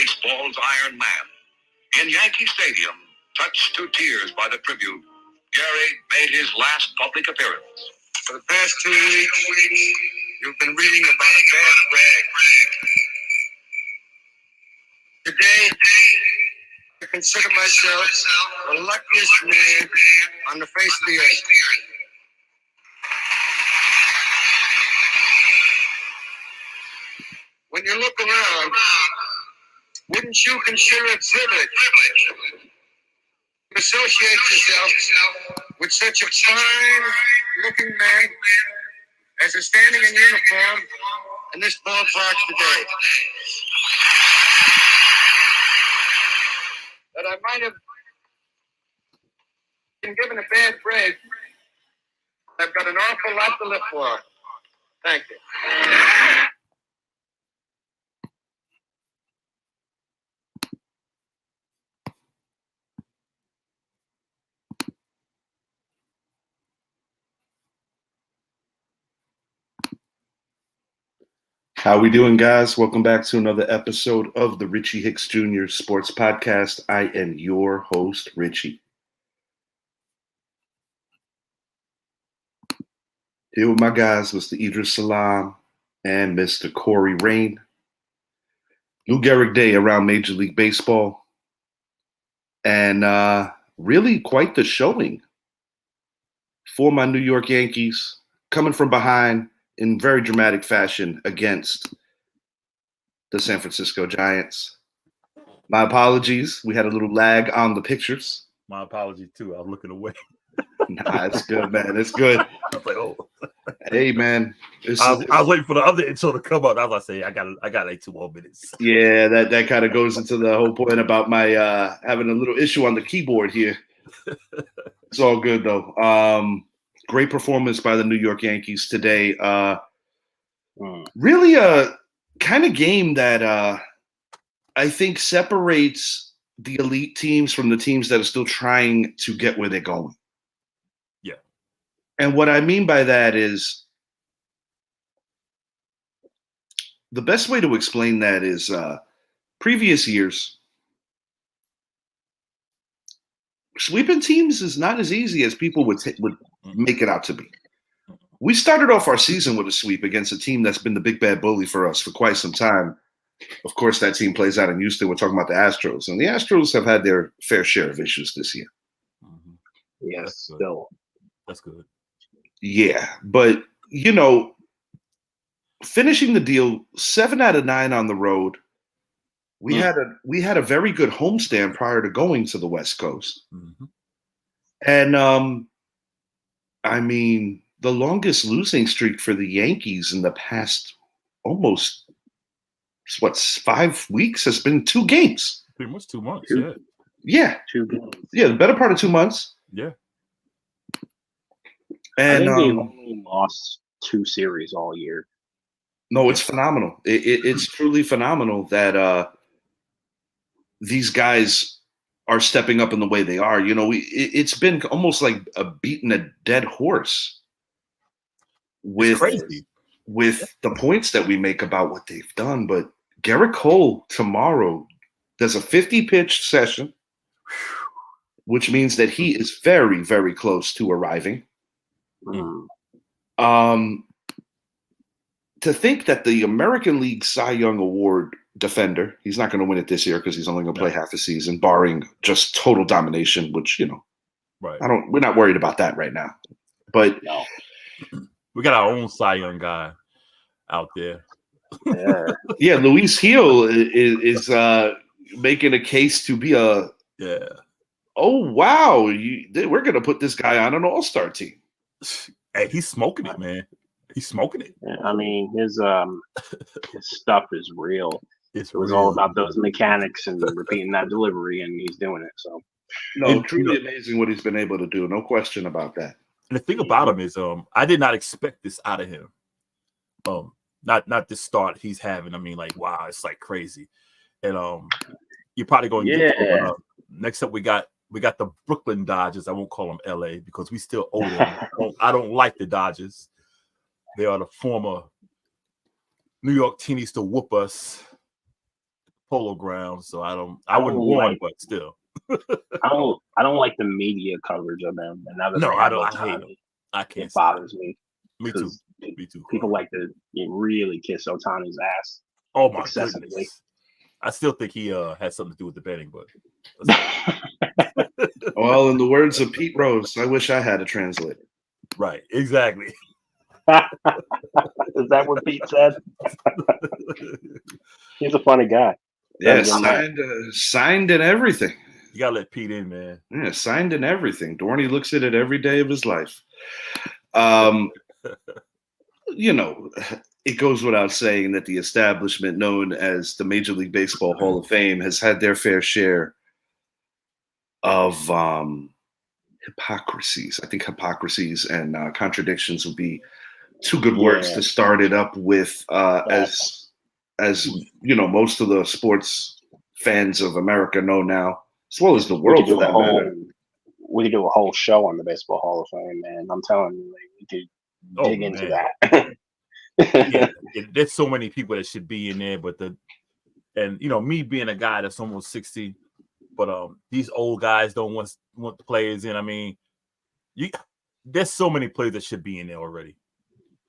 baseball's Iron Man. In Yankee Stadium, touched to tears by the tribute, Gehrig made his last public appearance. For the past 2 weeks, you've been reading about a bad rag. Today, I consider myself the luckiest man on the face of the earth. When you look around, wouldn't you consider it privilege to associate yourself with such a fine-looking man as is standing in uniform in this ballpark today? That I might have been given a bad break. I've got an awful lot to live for. Thank you. How we doing, guys? Welcome back to another episode of the Richie Hicks Jr. Sports Podcast. I am your host, Richie. Here with my guys, Mr. Idris Salam and Mr. Corey Rain. Lou Gehrig Day around Major League Baseball. And really quite the showing for my New York Yankees, coming from behind in very dramatic fashion against the San Francisco Giants. My apologies. We had a little lag on the pictures. My apologies, too. I was looking away. Nah, it's good, man. It's good. I was like, oh. Hey, man. I was waiting for the other intro to come up. I was like, say, I got like 2 more minutes. Yeah, that kind of goes into the whole point about my having a little issue on the keyboard here. It's all good, though. Great performance by the New York Yankees today. Really a kind of game that I think separates the elite teams from the teams that are still trying to get where they're going. Yeah. And what I mean by that is the best way to explain that is previous years, sweeping teams is not as easy as people would make it out to be. We started off our season with a sweep against a team that's been the big bad bully for us for quite some time. Of course, that team plays out in Houston. We're talking about the Astros, and the Astros have had their fair share of issues this year. Mm-hmm. Yes, still. That's good. Yeah, but, finishing the deal 7 out of 9 on the road. We had a very good homestand prior to going to the West Coast. Mm-hmm. And I mean, the longest losing streak for the Yankees in the past almost 5 weeks has been 2 games. Pretty much 2 months. Yeah. 2 games. Yeah, the better part of 2 months. Yeah. And I think they've only lost 2 series all year. No, it's phenomenal. It's truly phenomenal that these guys are stepping up in the way they are. It's been almost like beating a dead horse with the points that we make about what they've done. But Garrett Cole tomorrow does a 50-pitch session, which means that he is very, very close to arriving. To think that the American League Cy Young Award defender, he's not going to win it this year because he's only going to play half a season, barring just total domination, which, right. We're not worried about that right now. But we got our own Cy Young guy out there. Yeah, Luis Gil is making a case to be oh, wow, we're going to put this guy on an all-star team. Hey, he's smoking it, man. He's smoking it. I mean, his stuff is real. It was all about those mechanics and repeating that delivery, and he's doing it. So, truly amazing what he's been able to do. No question about that. And the thing about him is, I did not expect this out of him. Not this start he's having. I mean, like, wow, it's like crazy. And you're probably going to get next up. We got the Brooklyn Dodgers. I won't call them LA because we still owe them. I don't like the Dodgers. They are the former New York team used to whoop us. Polo Grounds, so I wouldn't warn, but still. I don't like the media coverage of them, and now that No, they I have don't. I hate Otani, them. I can't. it bothers me. Me too. 'Cause Me too. People Corey. like to really kiss Otani's ass. Oh my excessively. goodness. I still think he had something to do with the betting, but Well, in the words of Pete Rose, I wish I had a translator. right, exactly. Is that what Pete said? He's a funny guy. Yeah, Very good signed and everything. You gotta let Pete in, man. Yeah, signed and everything. Dorney looks at it every day of his life. You know, it goes without saying that the establishment known as the Major League Baseball Hall of Fame has had their fair share of hypocrisies. I think hypocrisies and contradictions would be two good words to start it up with. As you know, most of the sports fans of America know now, as well as the world for that matter. We could do a whole show on the Baseball Hall of Fame, man. I'm telling you, we could dig into that. yeah, there's so many people that should be in there, but me being a guy that's almost 60, but these old guys don't want the players in. I mean, there's so many players that should be in there already.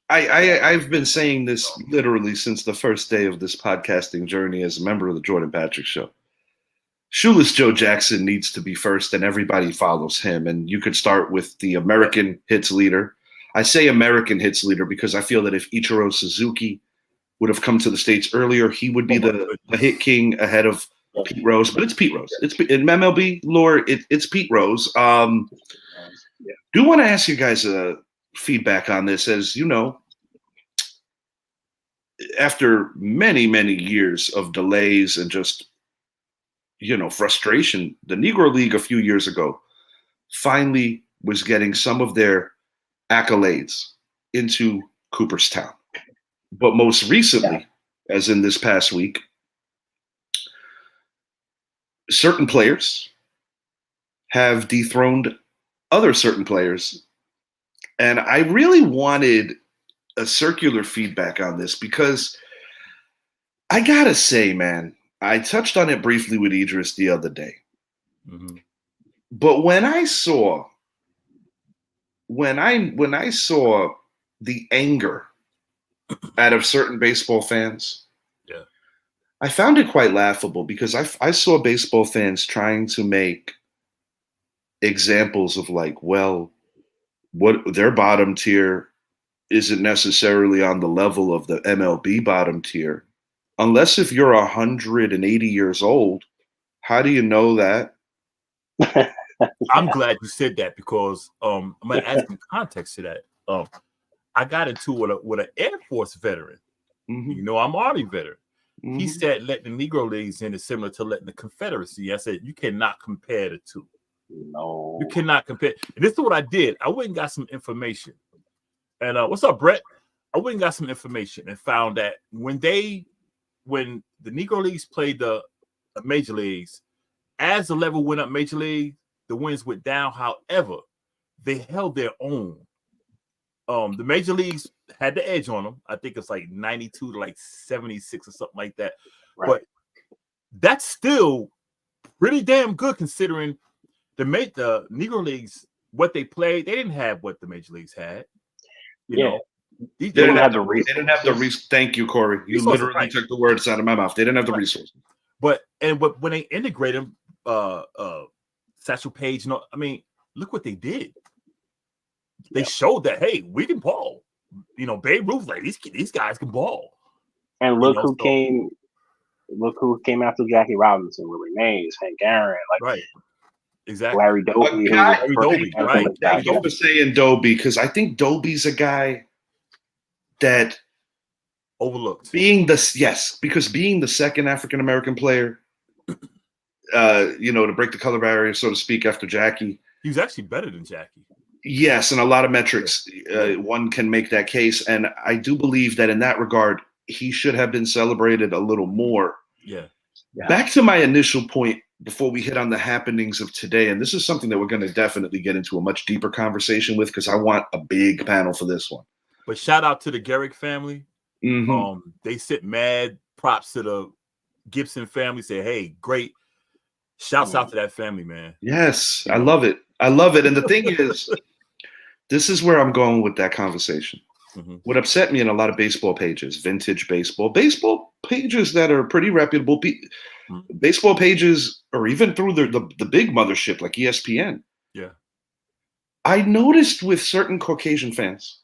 I've been saying this literally since the first day of this podcasting journey as a member of the Jordan Patrick Show. Shoeless Joe Jackson needs to be first, and everybody follows him. And you could start with the American hits leader. I say American hits leader because I feel that if Ichiro Suzuki would have come to the States earlier, he would be the hit king ahead of Pete Rose. But it's Pete Rose. It's in MLB lore. It's Pete Rose. Do want to ask you guys feedback on this, as you know, after many, many years of delays and just, frustration, the Negro League a few years ago finally was getting some of their accolades into Cooperstown. But most recently, as in this past week, certain players have dethroned other certain players. And I really wanted a circular feedback on this because I gotta say, man, I touched on it briefly with Idris the other day. Mm-hmm. But when I saw the anger out of certain baseball fans, I found it quite laughable because I saw baseball fans trying to make examples of what their bottom tier isn't necessarily on the level of the MLB bottom tier. Unless if you're 180 years old, how do you know that? I'm glad you said that because I'm going to add some context to that. I got into it with an Air Force veteran. Mm-hmm. I'm Army veteran. Mm-hmm. He said letting the Negro Leagues in is similar to letting the Confederacy. I said, you cannot compare the two. No. You cannot compare. And this is what I did. I went and got some information. And what's up, Brett? I went and got some information and found that when the Negro Leagues played the Major Leagues, as the level went up Major League, the wins went down. However, they held their own. The Major Leagues had the edge on them. I think it's like 92 to 76 or something like that. Right. But that's still pretty damn good considering the Negro Leagues, what they played, they didn't have what the Major Leagues had. You know, they didn't have the resources. Thank you, Corey. You literally took the words out of my mouth. They didn't have the resources. But when they integrate them, Satchel Paige, look what they did. They showed that, hey, we can ball. Babe Ruth, these guys can ball. And look who came after Jackie Robinson, Willie Mays, Hank Aaron, right. Exactly. Larry Doby. Larry Doby, right. Thank you for saying Doby, because I think Doby's a guy that overlooked. Because being the second African-American player, to break the color barrier, so to speak, after Jackie. He was actually better than Jackie. Yes, and a lot of metrics, one can make that case. And I do believe that in that regard, he should have been celebrated a little more. Yeah. Back to my initial point before we hit on the happenings of today, and this is something that we're going to definitely get into a much deeper conversation with because I want a big panel for this one. But shout out to the Gehrig family. Mm-hmm. They sent mad props to the Gibson family. Say, hey, great. Shouts out to that family, man. Yes, I love it. I love it. And the thing is, this is where I'm going with that conversation. Mm-hmm. What upset me in a lot of baseball pages, vintage baseball pages that are pretty reputable, baseball pages, or even through the big mothership like ESPN. Yeah. I noticed with certain Caucasian fans,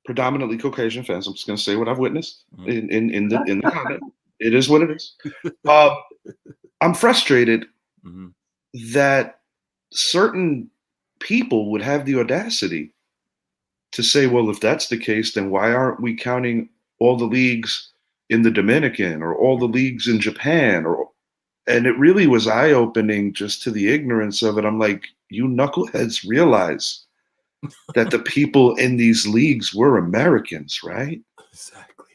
predominantly Caucasian fans, I'm just going to say what I've witnessed in the comment. It is what it is. I'm frustrated that certain people would have the audacity to say, well, if that's the case, then why aren't we counting all the leagues in the Dominican or all the leagues in Japan? And it really was eye-opening just to the ignorance of it. I'm like, you knuckleheads realize that the people in these leagues were Americans, right? Exactly.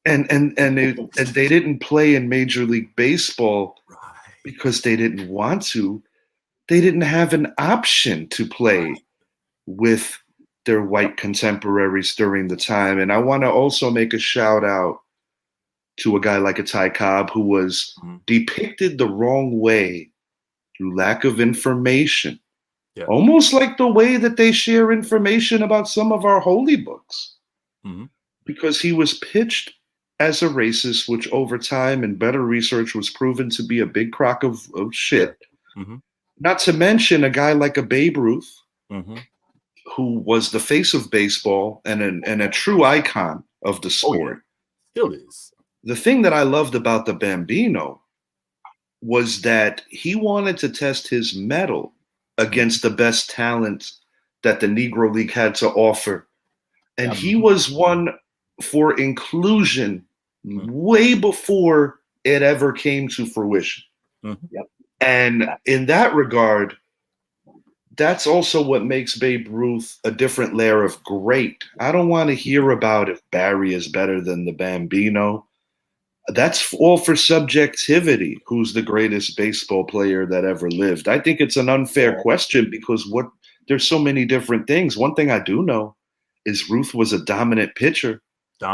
And they didn't play in Major League Baseball because they didn't want to. They didn't have an option to play with their white contemporaries during the time. And I want to also make a shout out to a guy like a Ty Cobb who was depicted the wrong way through lack of information. Yeah. Almost like the way that they share information about some of our holy books. Because he was pitched as a racist, which over time and better research was proven to be a big crock of shit. Not to mention a guy like a Babe Ruth, who was the face of baseball and a true icon of the sport. Still is. The thing that I loved about the Bambino was that he wanted to test his mettle against the best talent that the Negro League had to offer. And he was one for inclusion way before it ever came to fruition. And in that regard, that's also what makes Babe Ruth a different layer of great. I don't want to hear about if Barry is better than the Bambino. That's all for subjectivity. Who's the greatest baseball player that ever lived? I think it's an unfair question because there's so many different things. One thing I do know is Ruth was a dominant pitcher.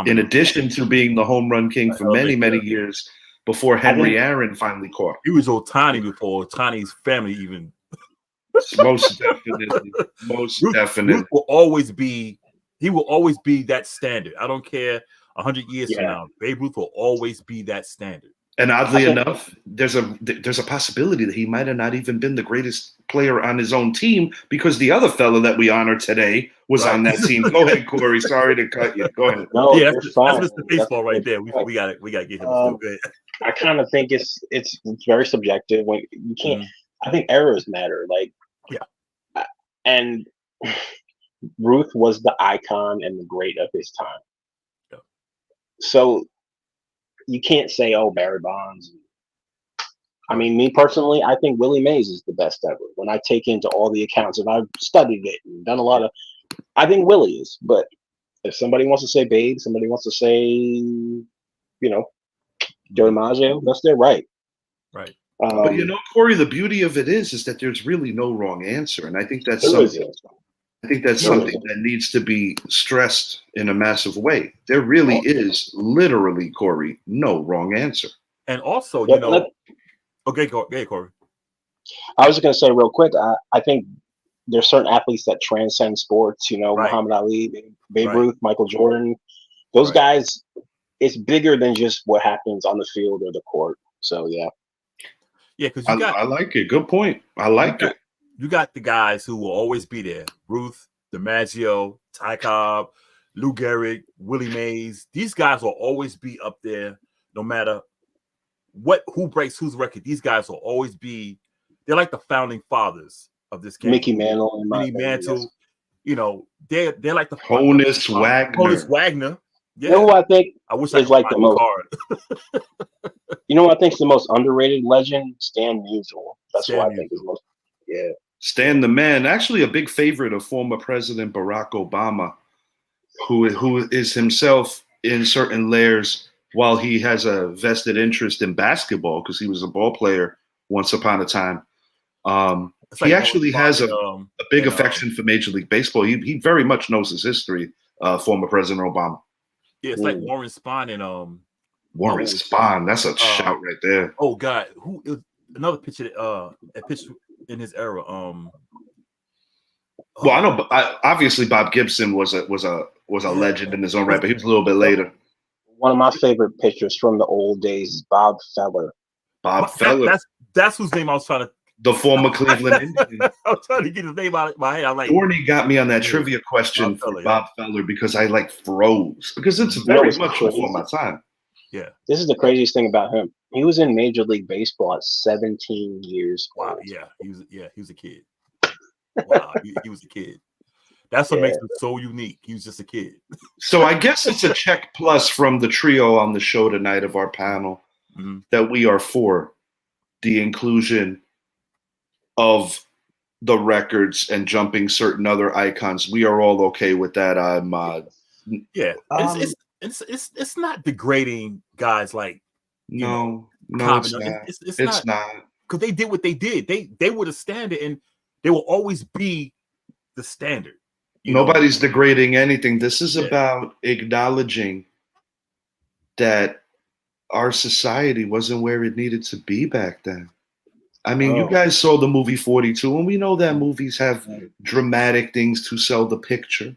In addition to being the home run king for many, many years before Henry Aaron finally caught him. He was Ohtani before Ohtani's family even. Most definitely. Ruth will always be that standard. I don't care 100 years from now. Babe Ruth will always be that standard. And oddly enough, there's a possibility that he might have not even been the greatest player on his own team because the other fellow that we honor today was on that team. Go ahead, Corey. Sorry to cut you. Go ahead. No, that's Mr. Baseball right there. We got to get him. Go ahead. I kind of think it's very subjective. When you can't, I think errors matter. Like, and Ruth was the icon and the great of his time. Yeah. So you can't say, "Oh, Barry Bonds." I mean, me personally, I think Willie Mays is the best ever. When I take into all the accounts, and I've studied it and done a lot of, I think Willie is. But if somebody wants to say Babe, somebody wants to say, Joey Maggio, that's their right. Right. But Corey, the beauty of it is that there's really no wrong answer, and I think that's something. I think that's something that needs to be stressed in a massive way. There really is, literally, Corey, no wrong answer. And also, okay, Corey. I was just going to say real quick, I think there's certain athletes that transcend sports, Muhammad Ali, Babe Ruth, Michael Jordan. Those guys, it's bigger than just what happens on the field or the court. So, yeah. Yeah, because I like it. Good point. I like it. You got the guys who will always be there. Ruth, DiMaggio, Ty Cobb, Lou Gehrig, Willie Mays. These guys will always be up there no matter who breaks whose record. These guys will always be. They're like the founding fathers of this game. Mickey Mantle. They're like the Honus Wagner. Honus Wagner. Yeah. You know who I think I wish I could like find the most card. You know what I think is the most underrated legend? Stan Musial. That's what I think is most. Yeah. Stan the Man, actually a big favorite of former President Barack Obama, who is himself in certain layers, while he has a vested interest in basketball because he was a ball player once upon a time. He actually has a big affection for Major League Baseball. He very much knows his history, former President Obama. Yeah, it's like Warren Spahn and Warren Spahn. That's a shout right there. Oh God, who is another pitcher that pitched in his era? Well, I know. Obviously, Bob Gibson was a legend in his own right, but he was a little bit later. One of my favorite pitchers from the old days is Bob Feller. That's whose name I was trying to. The former Cleveland Indian. I was trying to get his name out of my head. I'm like, Dorney got me on that trivia question for Bob Feller because I froze because it's very much before my time. Yeah, this is the craziest thing about him. He was in Major League Baseball at 17 years old. Wow, he was a kid. Wow, he was a kid. That's what makes him so unique. He was just a kid. So I guess it's a check plus from the trio on the show tonight of our panel that we are for the inclusion of the records and jumping certain other icons. We are all okay with that. It's not degrading guys like no, it's not. It's not because they did what they did. They were the standard, and they will always be the standard. Nobody's degrading anything. This is about acknowledging that our society wasn't where it needed to be back then. I mean, you guys saw the movie 42, and we know that movies have dramatic things to sell the picture.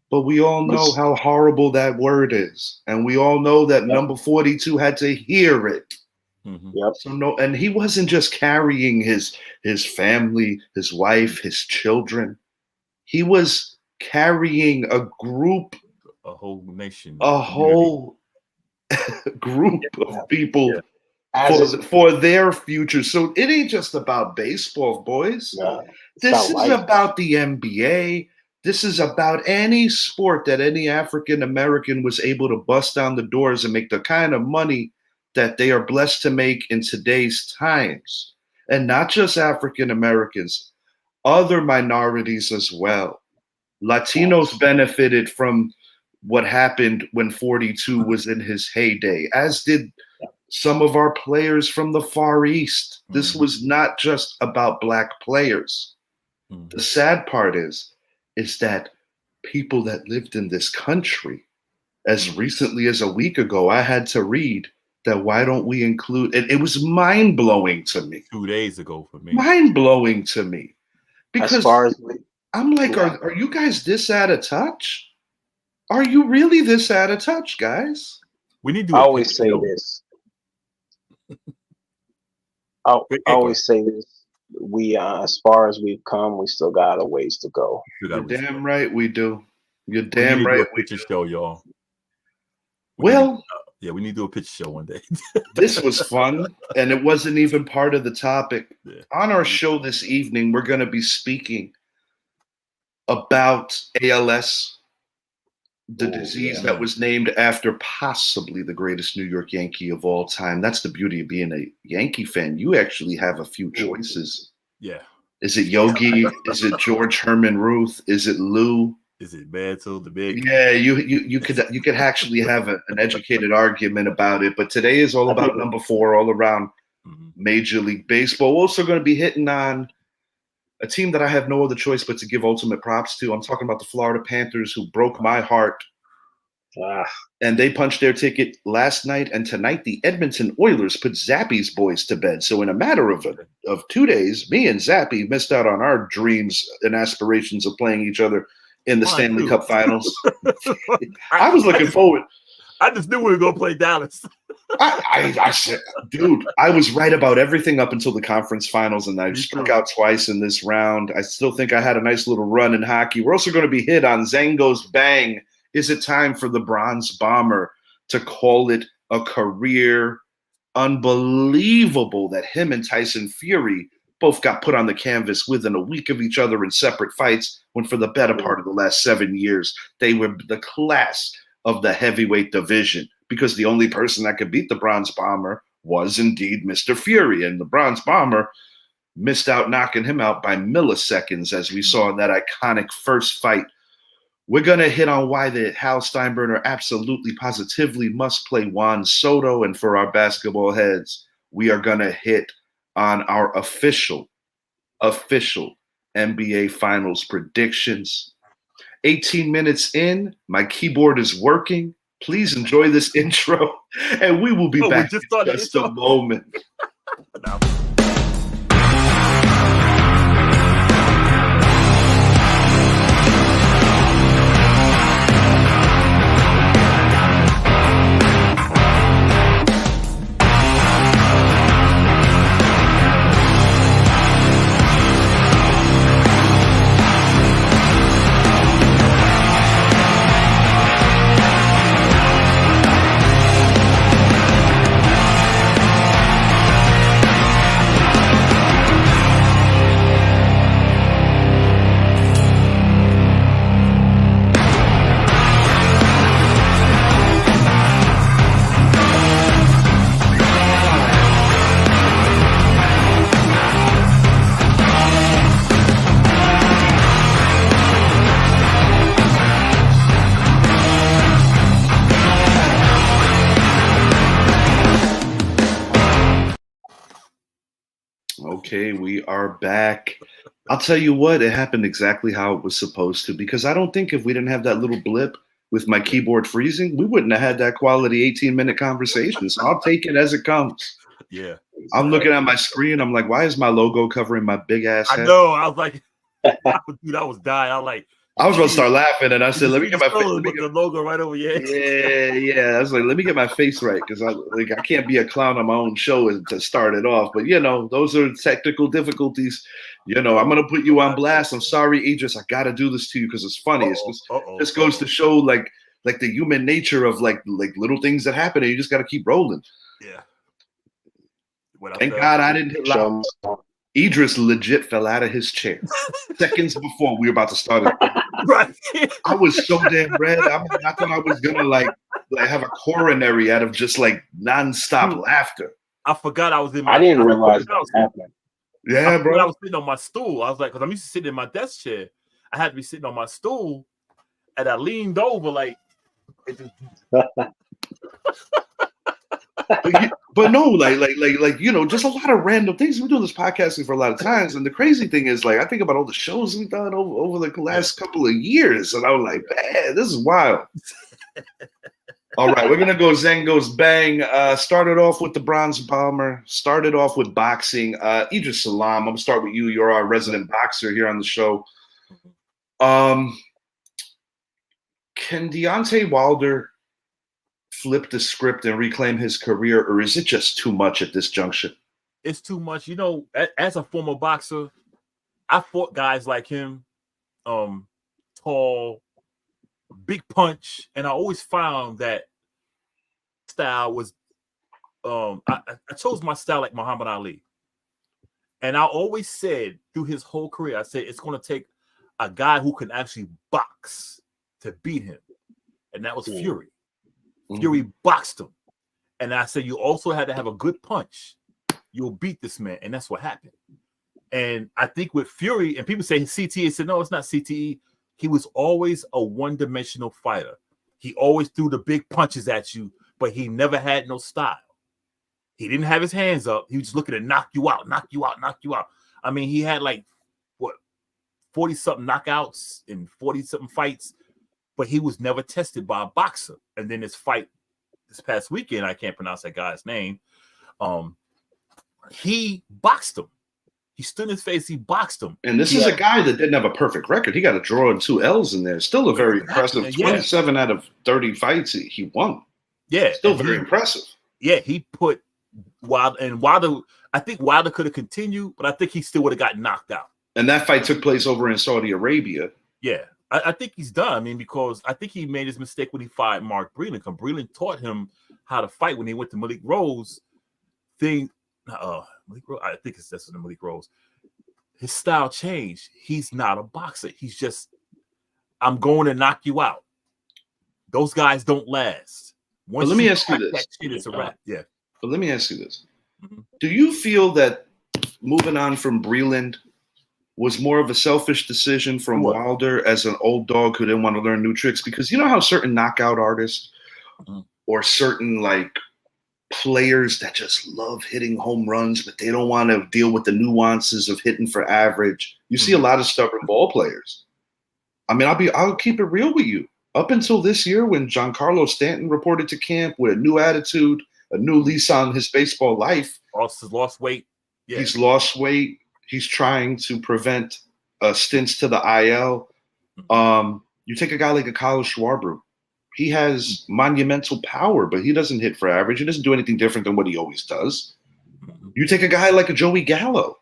But we all know how horrible that word is. And we all know that number 42 had to hear it. So and he wasn't just carrying his family, his wife, his children. He was carrying a group, a whole nation, a whole group of people for their future. So it ain't just about baseball, boys. This is about the NBA. This is about any sport that any African American was able to bust down the doors and make the kind of money that they are blessed to make in today's times. And not just African Americans, other minorities as well. Latinos benefited from what happened when 42 was in his heyday, as did some of our players from the Far East. This was not just about Black players. The sad part is that people that lived in this country, as recently as a week ago, I had to read that why don't we include, and it was mind-blowing to me. 2 days ago for me. Mind-blowing to me. Because as far as I'm like, are you guys this out of touch? Are you really this out of touch, guys? We need to always say this. I always say this. We, as far as we've come, we still got a ways to go. You're damn right we do. You're damn right we do. Show, y'all. We need to do a picture show one day. This was fun, and it wasn't even part of the topic. On our show this evening, we're going to be speaking about ALS, the disease that was named after possibly the greatest New York Yankee of all time. That's the beauty of being a Yankee fan. You actually have a few choices. Yeah. Is it Yogi? Is it George Herman Ruth? Is it Lou? Is it Mantle, the big? Yeah, you could actually have an educated argument about it. But today is all about number 4, all around Major League Baseball. We're also going to be hitting on a team that I have no other choice but to give ultimate props to. I'm talking about the Florida Panthers, who broke my heart. And they punched their ticket last night. And tonight, the Edmonton Oilers put Zappy's boys to bed. So in a matter of 2 days, me and Zappy missed out on our dreams and aspirations of playing each other in the Stanley Cup Finals. I was looking forward. I just knew we were going to play Dallas. I said, dude, I was right about everything up until the conference finals, and I struck out twice in this round. I still think I had a nice little run in hockey. We're also going to be hit on Zheng goes bang. Is it time for the Bronze Bomber to call it a career? Unbelievable that him and Tyson Fury both got put on the canvas within a week of each other in separate fights, when for the better part of the last 7 years, they were the class of the heavyweight division, because the only person that could beat the Bronze Bomber was indeed Mr. Fury. And the Bronze Bomber missed out, knocking him out by milliseconds, as we saw in that iconic first fight. We're going to hit on why the Hal Steinbrenner absolutely positively must play Juan Soto. And for our basketball heads, we are going to hit on our official NBA Finals predictions. 18 minutes in, my keyboard is working. Please enjoy this intro, and we will be back in just a moment. No. Okay, we are back. I'll tell you what, it happened exactly how it was supposed to, because I don't think if we didn't have that little blip with my keyboard freezing, we wouldn't have had that quality 18-minute conversation. So I'll take it as it comes. Yeah. I'm looking at my screen. I'm like, why is my logo covering my big ass head? I know. I was like, dude, I was dying. I was going to start laughing, and I said, let me get my face. The logo right over here. Yeah. I was like, let me get my face right, because I can't be a clown on my own show to start it off. But, those are technical difficulties. I'm going to put you on blast. I'm sorry, Idris. I got to do this to you because it's funny. This goes to show, like the human nature of, like little things that happen, and you just got to keep rolling. Yeah. Thank God I didn't hit loud. Idris legit fell out of his chair seconds before we were about to start it. Right. I was so damn red. I thought I was gonna like have a coronary out of just like nonstop laughter. I forgot I was in my. I didn't realize that was happening. Yeah, bro. I was sitting on my stool. I was like, because I'm used to sitting in my desk chair. I had to be sitting on my stool, and I leaned over like. But no, just a lot of random things. We're doing this podcasting for a lot of times, and the crazy thing is, I think about all the shows we've done over the last couple of years, and I was like, man, this is wild. All right, we're gonna go Zheng goes bang. Started off with the bronze bomber. Started off with boxing. Idris Salam. I'm gonna start with you. You're our resident boxer here on the show. Can Deontay Wilder flip the script and reclaim his career, or is it just too much at this juncture? It's too much. As a former boxer, I fought guys like him, tall, big punch, and I always found that style was I chose my style like Muhammad Ali. And I always said through his whole career, I said it's going to take a guy who can actually box to beat him. And that was Fury. Fury boxed him. And I said, you also had to have a good punch. You'll beat this man. And that's what happened. And I think with Fury, and people say CTE, I said, no, it's not CTE. He was always a one-dimensional fighter. He always threw the big punches at you, but he never had no style. He didn't have his hands up. He was just looking to knock you out, knock you out, knock you out. I mean, he had 40-something knockouts in 40-something fights, but he was never tested by a boxer. And then this fight this past weekend, I can't pronounce that guy's name. He boxed him. He stood in his face. He boxed him. And this is a guy that didn't have a perfect record. He got a draw and 2 L's in there. Still a very impressive 27 out of 30 fights he won. Yeah. Still very impressive. Yeah, he put Wilder. I think Wilder could have continued, but I think he still would have got knocked out. And that fight took place over in Saudi Arabia. Yeah. I think he's done. I mean, because I think he made his mistake when he fired Mark Breland. Because Breland taught him how to fight when he went to Malik Rose. Malik Rose, I think that's the Malik Rose. His style changed. He's not a boxer. He's just, I'm going to knock you out. Those guys don't last. But let me ask you this. It's a wrap. Yeah. But let me ask you this. Mm-hmm. Do you feel that moving on from Breland was more of a selfish decision from Wilder as an old dog who didn't want to learn new tricks? Because you know how certain knockout artists or certain players that just love hitting home runs, but they don't want to deal with the nuances of hitting for average. You see a lot of stubborn ball players. I mean, I'll keep it real with you. up until this year when Giancarlo Stanton reported to camp with a new attitude, a new lease on his baseball life. Lost weight. Yeah. He's lost weight. He's trying to prevent stints to the IL. You take a guy like a Kyle Schwarber. He has monumental power, but he doesn't hit for average. He doesn't do anything different than what he always does. You take a guy like a Joey Gallo.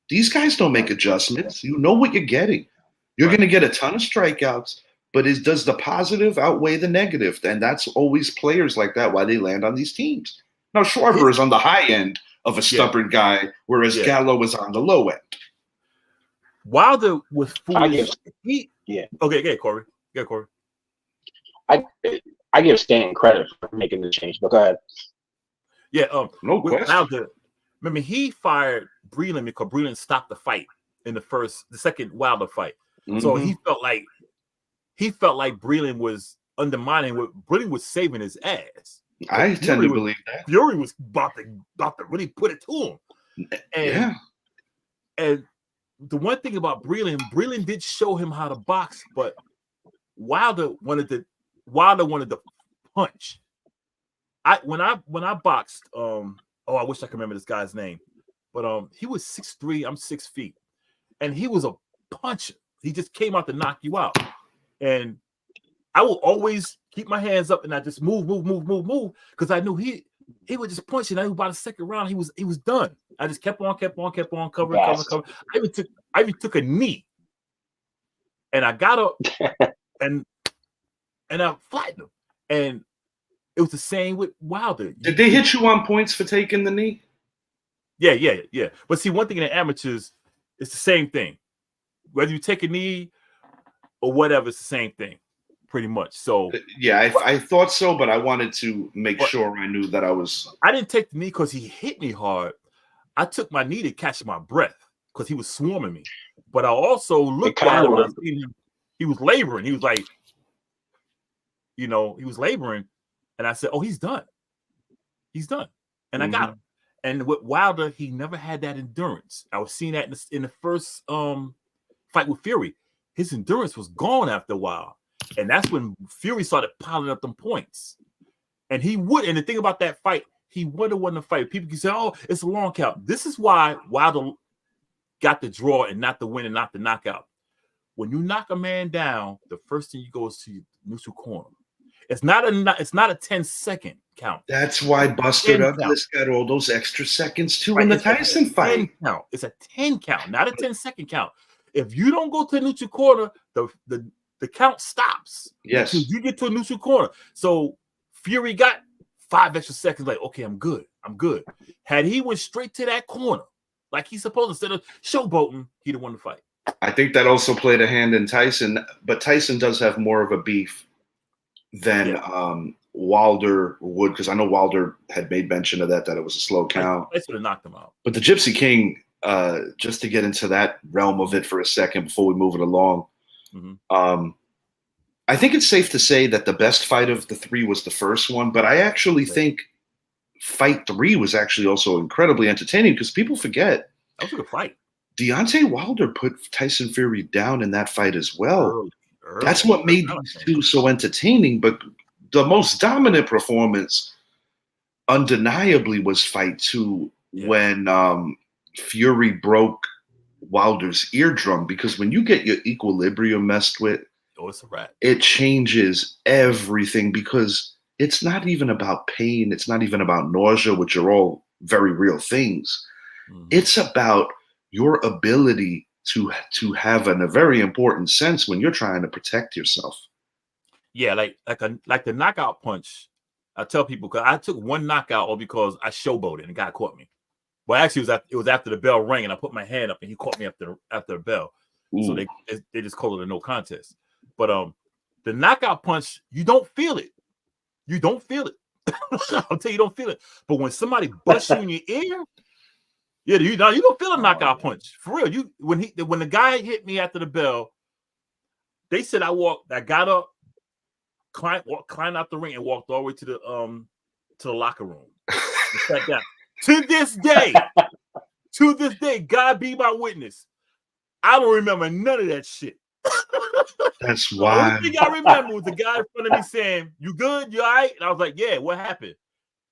These guys don't make adjustments. You know what you're getting. You're going to get a ton of strikeouts, but does the positive outweigh the negative? And that's always players like that, why they land on these teams. Now, Schwarber is on the high end of a stubborn guy, whereas Gallo is on the low end. Wilder was foolish. Okay, Corey. Yeah, Corey. I give Stanton credit for making the change, but go ahead. Yeah, no question. Wilder, remember, he fired Breland because Breland stopped the fight in the second Wilder fight. Mm-hmm. So he felt like Breland was undermining what Breland was saving his ass. I tend to believe that Fury was about to really put it to him. And the one thing about Breland did show him how to box, but Wilder wanted to punch. When I boxed, I wish I could remember this guy's name, but he was 6'3", I'm 6 feet, and he was a puncher. He just came out to knock you out, and I will always keep my hands up and I just move, because I knew he would just punch, and I knew by the second round he was done. I just kept on covering. I even took a knee, and I got up and I flattened him, and it was the same with Wilder. Did they hit you on points for taking the knee? Yeah. But see, one thing in the amateurs, it's the same thing. Whether you take a knee or whatever, it's the same thing, pretty much. So I thought so, but I wanted to make sure I knew that I was. I didn't take the knee because he hit me hard. I took my knee to catch my breath because he was swarming me. But I also looked at him when I seen him. He was laboring. He was like, he was laboring. And I said, "Oh, he's done. He's done." And I got him. And with Wilder, he never had that endurance. I was seeing that in the first fight with Fury. His endurance was gone after a while. And that's when Fury started piling up them points. And and the thing about that fight, he would have won the fight. People can say, "Oh, it's a long count." This is why Wilder got the draw and not the win and not the knockout. When you knock a man down, the first thing you go is to your neutral corner. It's not a 10-second count. That's why Buster Douglas got all those extra seconds too in the Tyson fight. Count. It's a 10 count, not a 10-second count. If you don't go to the neutral corner, the count stops. Yes, you get to a neutral corner. So Fury got 5 extra seconds. Like, okay, I'm good. Had he went straight to that corner like he's supposed to, instead of showboating, he'd have won the fight. I think that also played a hand in Tyson, but Tyson does have more of a beef than Wilder would, because I know Wilder had made mention of that it was a slow count. That's what knocked him out. But the Gypsy King, just to get into that realm of it for a second before we move it along, I think it's safe to say that the best fight of the three was the first one, but I actually think fight 3 was actually also incredibly entertaining, because people forget. That was a good fight. Deontay Wilder put Tyson Fury down in that fight as well. Early. That's what made these two so entertaining. But the most dominant performance, undeniably, was fight 2 when Fury broke Wilder's eardrum. Because when you get your equilibrium messed with, it's a wrap. It changes everything, because it's not even about pain. It's not even about nausea, which are all very real things. It's about your ability to have a very important sense when you're trying to protect yourself. Yeah, like the knockout punch. I tell people, because I took one knockout all because I showboated and the guy caught me. Well, actually, it was after the bell rang and I put my hand up and he caught me after the bell. Ooh. So they just called it a no contest. But the knockout punch, you don't feel it. You don't feel it. I'll tell you, don't feel it. But when somebody busts you in your ear, you don't feel a knockout punch for real. When the guy hit me after the bell, they said I got up, climbed out the ring, and walked all the way to the locker room. Sat down. To this day, God be my witness, I don't remember none of that shit. That's The why. only thing I remember was the guy in front of me saying, "You good? You all right?" And I was like, "Yeah." What happened?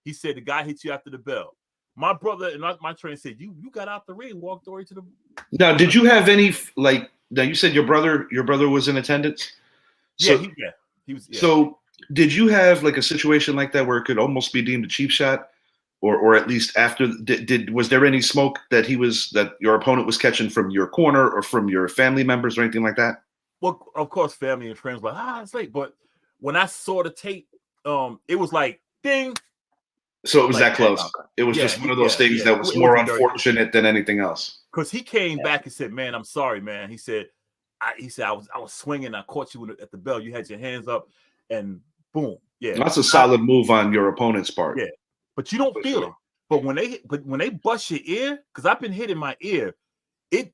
He said the guy hit you after the bell. My brother and my trainer said, "You got out the ring, walked over to the." Now, did you have any like? Now you said your brother was in attendance. So, He was. Yeah. So, did you have like a situation like that where it could almost be deemed a cheap shot, or at least after? Was there any smoke that your opponent was catching from your corner or from your family members or anything like that? Well, of course, family and friends were like, it's late. But when I saw the tape, it was like ding. So it was like, that close. It was just one of those things that was more unfortunate than anything else. Because he came back and said, "Man, I'm sorry, man." He said, I was swinging. I caught you at the bell. You had your hands up, and boom, yeah. That's a solid move on your opponent's part. Yeah, but you don't feel it. But when they bust your ear, because I've been hitting my ear, it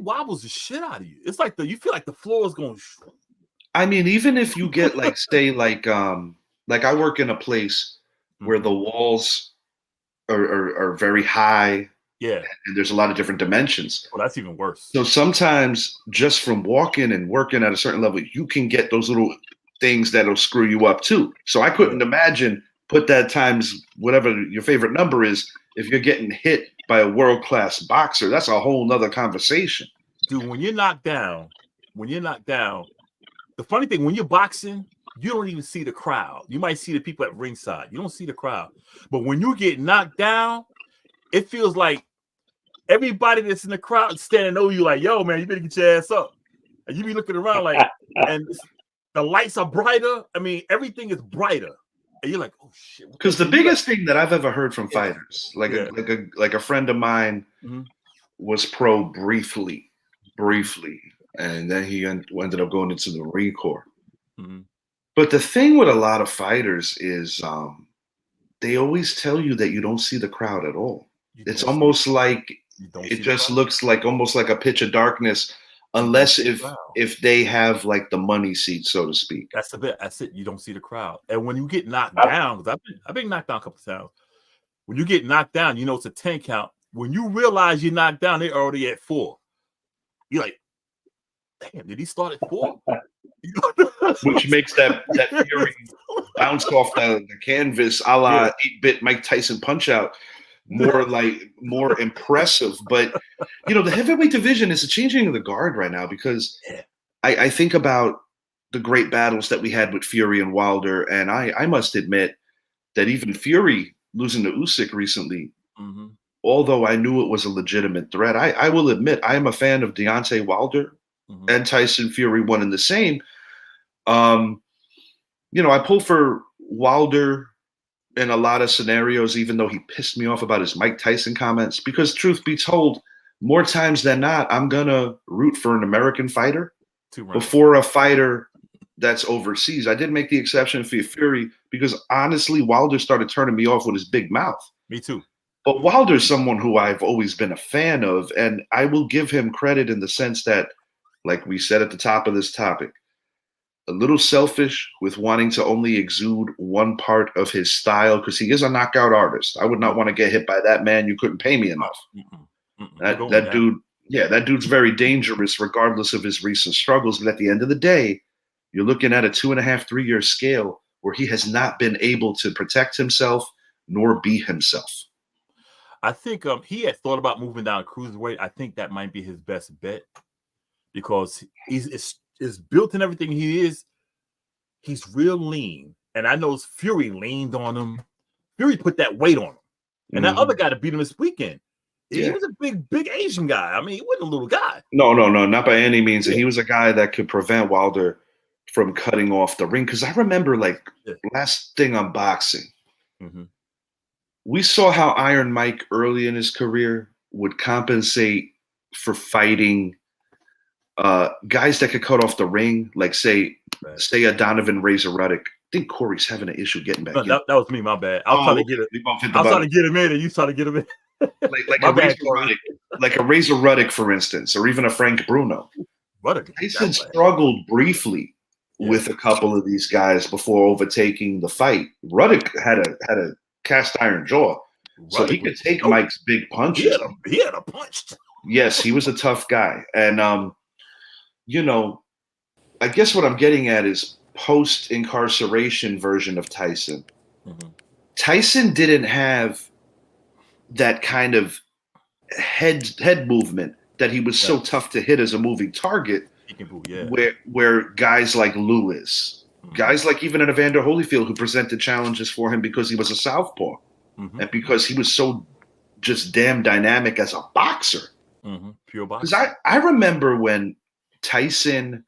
wobbles the shit out of you. It's like you feel like the floor is going. I mean, even if you get like, say, like I work in a place where the walls are very high. Yeah. And there's a lot of different dimensions. Well, that's even worse. So sometimes just from walking and working at a certain level, you can get those little things that'll screw you up too. So I couldn't imagine put that times whatever your favorite number is. If you're getting hit by a world-class boxer, that's a whole nother conversation. Dude, when you're knocked down, the funny thing, when you're boxing, you don't even see the crowd. You might see the people at ringside. You don't see the crowd. But when you get knocked down, it feels like everybody that's in the crowd standing over you like, "Yo, man, you better get your ass up." And you be looking around like, and the lights are brighter. I mean, everything is brighter. And you're like, "Oh shit." Because the biggest thing that I've ever heard from fighters, like a friend of mine was pro briefly, and then he ended up going into the Marine Corps. But the thing with a lot of fighters is they always tell you that you don't see the crowd at all. It's almost like it just looks like almost like a pitch of darkness, unless if they have like the money seat, so to speak. That's the bit. That's it. You don't see the crowd. And when you get knocked down, because I've been knocked down a couple of times. When you get knocked down, you know it's a 10 count. When you realize you're knocked down, they're already at 4. You're like, "Damn, did he start at 4?" Which makes that Fury bounce off the canvas a la 8-bit Mike Tyson punch out more impressive. But the heavyweight division is a changing of the guard right now, because I think about the great battles that we had with Fury and Wilder, and I must admit that even Fury losing to Usyk recently, although I knew it was a legitimate threat, I will admit I am a fan of Deontay Wilder and Tyson Fury, one and the same. I pull for Wilder in a lot of scenarios, even though he pissed me off about his Mike Tyson comments, because truth be told, more times than not, I'm going to root for an American fighter before a fighter that's overseas. I did make the exception for Fury because honestly, Wilder started turning me off with his big mouth. Me too. But Wilder's someone who I've always been a fan of, and I will give him credit in the sense that, like we said at the top of this topic, a little selfish with wanting to only exude one part of his style, because he is a knockout artist. I would not want to get hit by that man. You couldn't pay me enough. That dude, that dude's very dangerous regardless of his recent struggles. But at the end of the day, you're looking at a 2.5, 3-year scale where he has not been able to protect himself nor be himself. I think he had thought about moving down cruiserweight. I think that might be his best bet, because he's built in everything he is. He's real lean. And I know Fury leaned on him. Fury put that weight on him. And that other guy that beat him this weekend, he was a big Asian guy. I mean, he wasn't a little guy. No, not by any means. And he was a guy that could prevent Wilder from cutting off the ring. Because I remember, last thing on boxing, we saw how Iron Mike early in his career would compensate for fighting guys that could cut off the ring, like say a Donovan Razor Ruddock. I think Corey's having an issue getting back in. That was me, my bad. I was trying to get it. I was trying to get him in, and you trying to get him in. like a Razor Ruddock, for instance, or even a Frank Bruno. Tyson struggled briefly with a couple of these guys before overtaking the fight. Ruddock had a cast iron jaw, so he could take Mike's big punches. He had a punch. Yes, he was a tough guy, and I guess what I'm getting at is post-incarceration version of Tyson. Mhm. Tyson didn't have that kind of head movement that he was so tough to hit as a moving target. He can move, yeah. Where guys like Lewis, Mhm. guys like even an Evander Holyfield who presented challenges for him because he was a southpaw Mhm. and because he was so just damn dynamic as a boxer. Mhm. Pure boxer. Because I remember when Tyson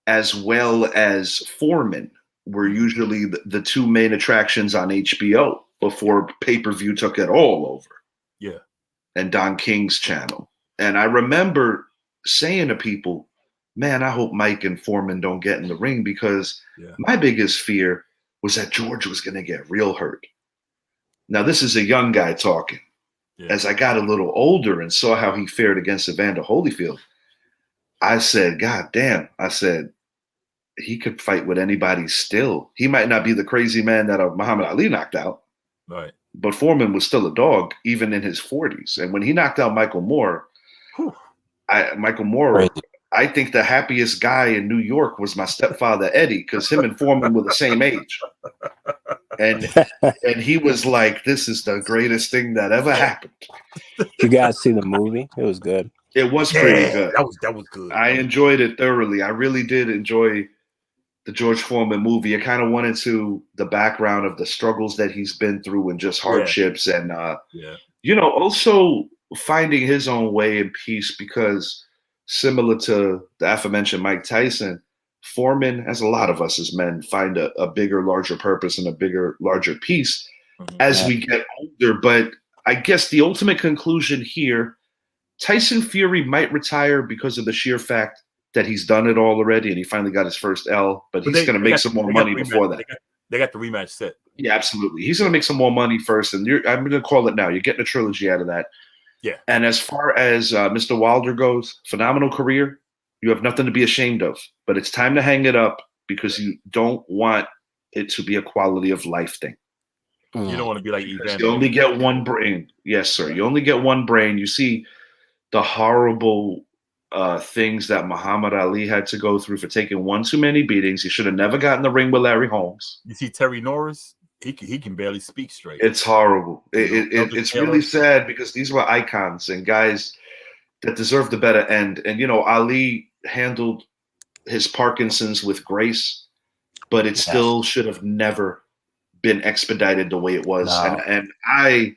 as well as Foreman were usually the two main attractions on HBO before pay-per-view took it all over. Yeah. And Don King's channel. And I remember saying to people, man, I hope Mike and Foreman don't get in the ring because my biggest fear was that George was going to get real hurt. Now, this is a young guy talking. Yeah. As I got a little older and saw how he fared against Evander Holyfield, I said, God damn. I said, he could fight with anybody still. He might not be the crazy man that Muhammad Ali knocked out. Right. But Foreman was still a dog, even in his 40s. And when he knocked out Michael Moore, I think the happiest guy in New York was my stepfather, Eddie, because him and Foreman were the same age. And he was like, this is the greatest thing that ever happened. You guys see the movie? It was good. It was pretty good. That was good. I enjoyed it thoroughly. I really did enjoy the George Foreman movie. It kind of went into the background of the struggles that he's been through and just hardships and, also finding his own way in peace because similar to the aforementioned Mike Tyson, Foreman, as a lot of us as men, find a bigger, larger purpose and a bigger, larger peace as we get older. But I guess the ultimate conclusion here, Tyson Fury might retire because of the sheer fact that he's done it all already and he finally got his first L, but he's going to make some more money before that. They got the rematch set. Yeah, absolutely. He's going to make some more money first, and I'm going to call it now. You're getting a trilogy out of that. Yeah. And as far as Mr. Wilder goes, phenomenal career. You have nothing to be ashamed of, but it's time to hang it up because you don't want it to be a quality of life thing. You don't want to be like Evander. You only get one brain. Yes, sir. You only get one brain. You see the horrible things that Muhammad Ali had to go through for taking one too many beatings. He should have never gotten the ring with Larry Holmes. You see Terry Norris? He can barely speak straight. It's horrible. It's really sad because these were icons and guys that deserved a better end. And, Ali handled his Parkinson's with grace, but it still should have never been expedited the way it was. No. And I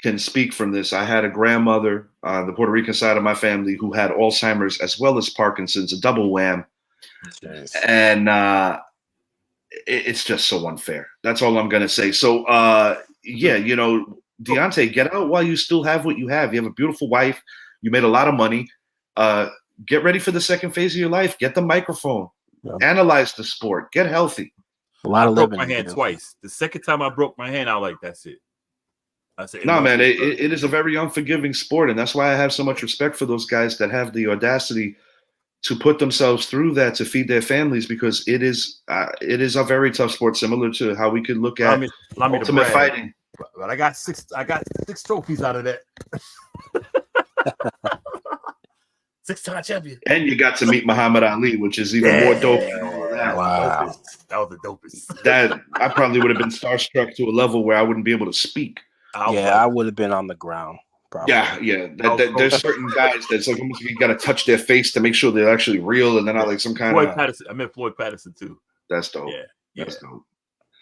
can speak from this. I had a grandmother on the Puerto Rican side of my family who had Alzheimer's as well as Parkinson's, a double wham. Jeez. And it's just so unfair. That's all I'm going to say. So, Deontay, get out while you still have what you have. You have a beautiful wife. You made a lot of money. Get ready for the second phase of your life. Get the microphone. Yeah. Analyze the sport. Get healthy. I broke my hand twice. The second time I broke my hand, I was like, that's it. I said, no, man, it is a very unforgiving sport. And that's why I have so much respect for those guys that have the audacity to put themselves through that to feed their families, because it is a very tough sport, similar to how we could look at ultimate fighting. But I got six trophies out of that. 6-time champion. And you got to meet Muhammad Ali, which is even more dope than all of that. Wow. That was the dopest. That I probably would have been starstruck to a level where I wouldn't be able to speak. I would have been on the ground. Probably. Yeah. There's certain guys that's like almost you got to touch their face to make sure they're actually real, and then I like some kind Floyd Patterson. I met Floyd Patterson too. That's dope. Yeah. That's dope.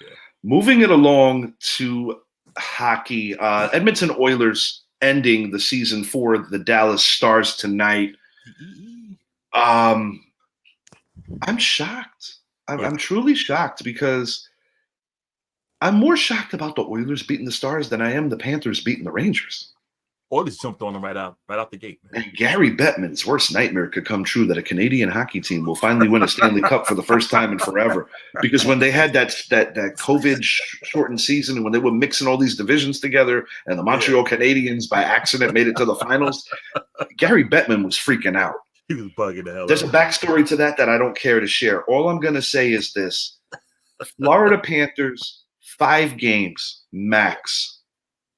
Yeah. Moving it along to hockey, Edmonton Oilers ending the season for the Dallas Stars tonight. I'm shocked. I'm truly shocked because I'm more shocked about the Oilers beating the Stars than I am the Panthers beating the Rangers. Oilers jumped on them right out the gate, man. And Gary Bettman's worst nightmare could come true, that a Canadian hockey team will finally win a Stanley Cup for the first time in forever. Because when they had that COVID shortened season, and when they were mixing all these divisions together, and the Montreal Canadiens by accident made it to the finals, Gary Bettman was freaking out. He was bugging the hell out. There's a backstory to that I don't care to share. All I'm going to say is this. Florida Panthers, 5 games max.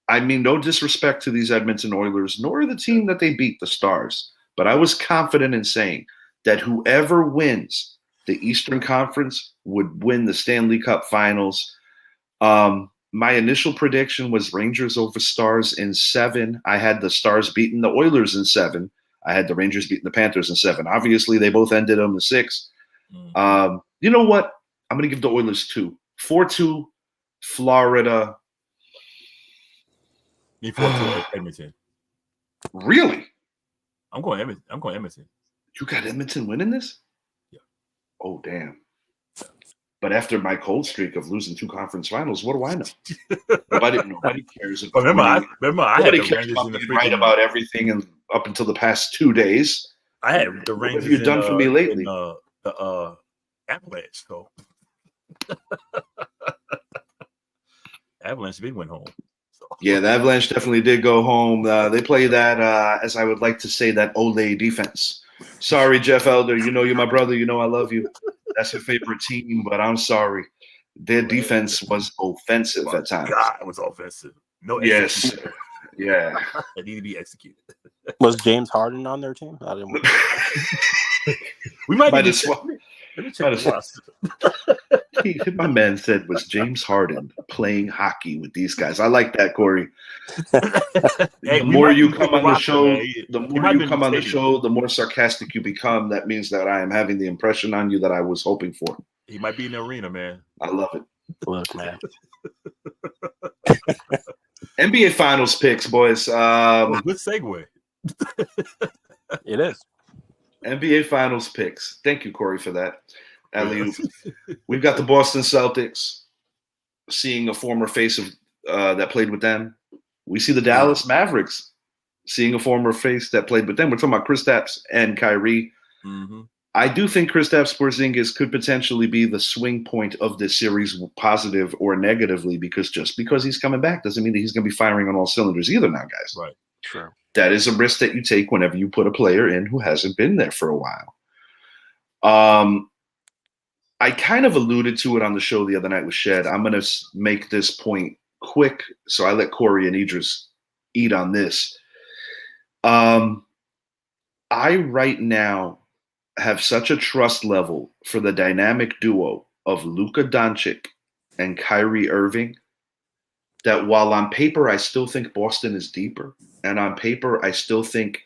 I mean, no disrespect to these Edmonton Oilers, nor the team that they beat, the Stars. But I was confident in saying that whoever wins the Eastern Conference would win the Stanley Cup Finals. My initial prediction was Rangers over Stars in 7. I had the Stars beating the Oilers in 7. I had the Rangers beating the Panthers in 7. Obviously, they both ended on the 6. You know what? I'm going to give the Oilers 2. 4-2, Florida. Me 4-2 Edmonton. Really? I'm going Edmonton. You got Edmonton winning this? Yeah. Oh, damn. But after my cold streak of losing 2 conference finals, what do I know? Nobody cares about remember I had the cares Rangers about in the being right about everything and up until the past 2 days. I had the What Rangers. have you done for me lately? The Avalanche go. Avalanche did win home. So. Yeah, the Avalanche definitely did go home. They play that, as I would like to say, that Ole defense. Sorry, Jeff Elder. You know you're my brother. You know I love you. That's your favorite team, but I'm sorry. Their defense was offensive at times. God, it was offensive. No execution. Yeah. It needed to be executed. Was James Harden on their team? I didn't. We might have Let me check the roster. My man said, was James Harden playing hockey with these guys? I like that, Corey. The more you come on the show, the more sarcastic you become. That means that I am having the impression on you that I was hoping for. He might be in the arena, man. I love it. Look, man. NBA Finals picks, boys. Good segue. It is. NBA Finals picks. Thank you, Corey, for that. We've got the Boston Celtics, seeing a former face of that played with them. We see the Dallas Mavericks, seeing a former face that played with them. We're talking about Kristaps and Kyrie. Mm-hmm. I do think Kristaps Porzingis could potentially be the swing point of this series, positive or negatively, because just because he's coming back doesn't mean that he's going to be firing on all cylinders either now, guys. Right. Sure. That is a risk that you take whenever you put a player in who hasn't been there for a while. I kind of alluded to it on the show the other night with Shed. I'm going to make this point quick, so I let Corey and Idris eat on this. I right now have such a trust level for the dynamic duo of Luka Doncic and Kyrie Irving that while on paper I still think Boston is deeper, and on paper I still think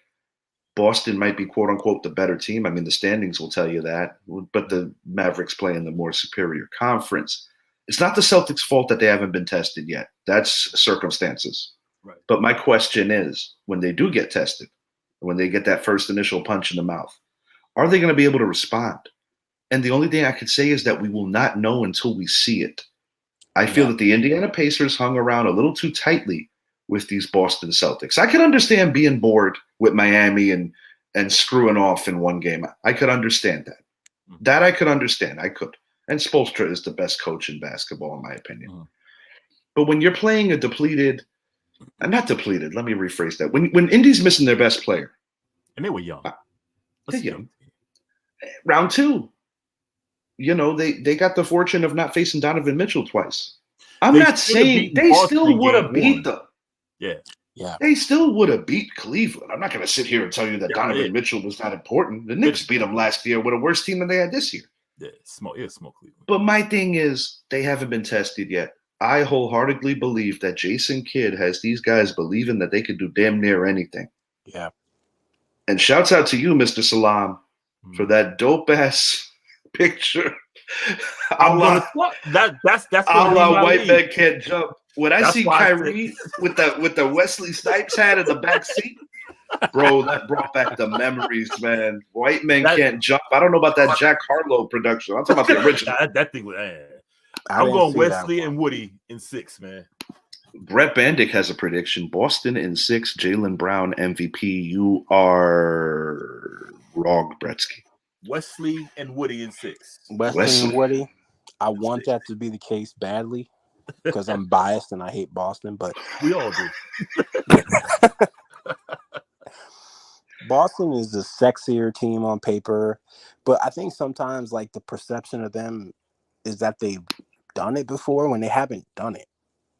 Boston might be quote unquote the better team. I mean, the standings will tell you that, but the Mavericks play in the more superior conference. It's not the Celtics' fault that they haven't been tested yet. That's circumstances. Right. But my question is, when they do get tested, when they get that first initial punch in the mouth, are they going to be able to respond? And the only thing I could say is that we will not know until we see it. I feel that the Indiana Pacers hung around a little too tightly with these Boston Celtics. I could understand being bored with Miami and screwing off in one game. I could understand that. That I could understand. I could. And Spoelstra is the best coach in basketball, in my opinion. But when you're playing a depleted, not depleted, let me rephrase that. When Indy's missing their best player. And they were young. They're young. Round 2. You know, they got the fortune of not facing Donovan Mitchell twice. I'm not saying they still would have beat them. Yeah. They still would have beat Cleveland. I'm not going to sit here and tell you that Donovan Mitchell was not important. The Knicks beat them last year with a worse team than they had this year. Yeah, small Cleveland. But my thing is, they haven't been tested yet. I wholeheartedly believe that Jason Kidd has these guys believing that they could do damn near anything. Yeah. And shouts out to you, Mr. Salam, for that dope-ass picture. That's a la white man can't jump. When I see Kyrie with the Wesley Snipes hat in the back seat, bro, that brought back the memories, man. White men can't jump. I don't know about that Jack Harlow production. I'm talking about the original. That thing was. I'm going Wesley and Woody in 6, man. Brett Bandick has a prediction: Boston in 6, Jaylen Brown MVP. You are wrong, Bretsky. Wesley and Woody in 6. Wesley and Woody. I want that to be the case badly because I'm biased and I hate Boston, but we all do. Boston is the sexier team on paper, but I think sometimes like the perception of them is that they've done it before when they haven't done it.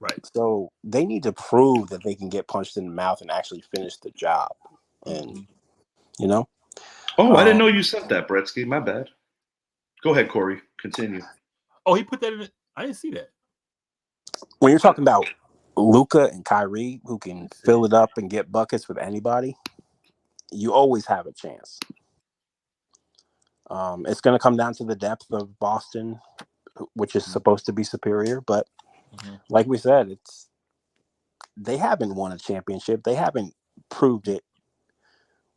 Right. So they need to prove that they can get punched in the mouth and actually finish the job. And, you know? Oh, I didn't know you said that, Bretsky. My bad. Go ahead, Corey. Continue. Oh, he put that in it. I didn't see that. When you're talking about Luka and Kyrie, who can fill it up and get buckets with anybody, you always have a chance. It's going to come down to the depth of Boston, which is supposed to be superior. But like we said, they haven't won a championship. They haven't proved it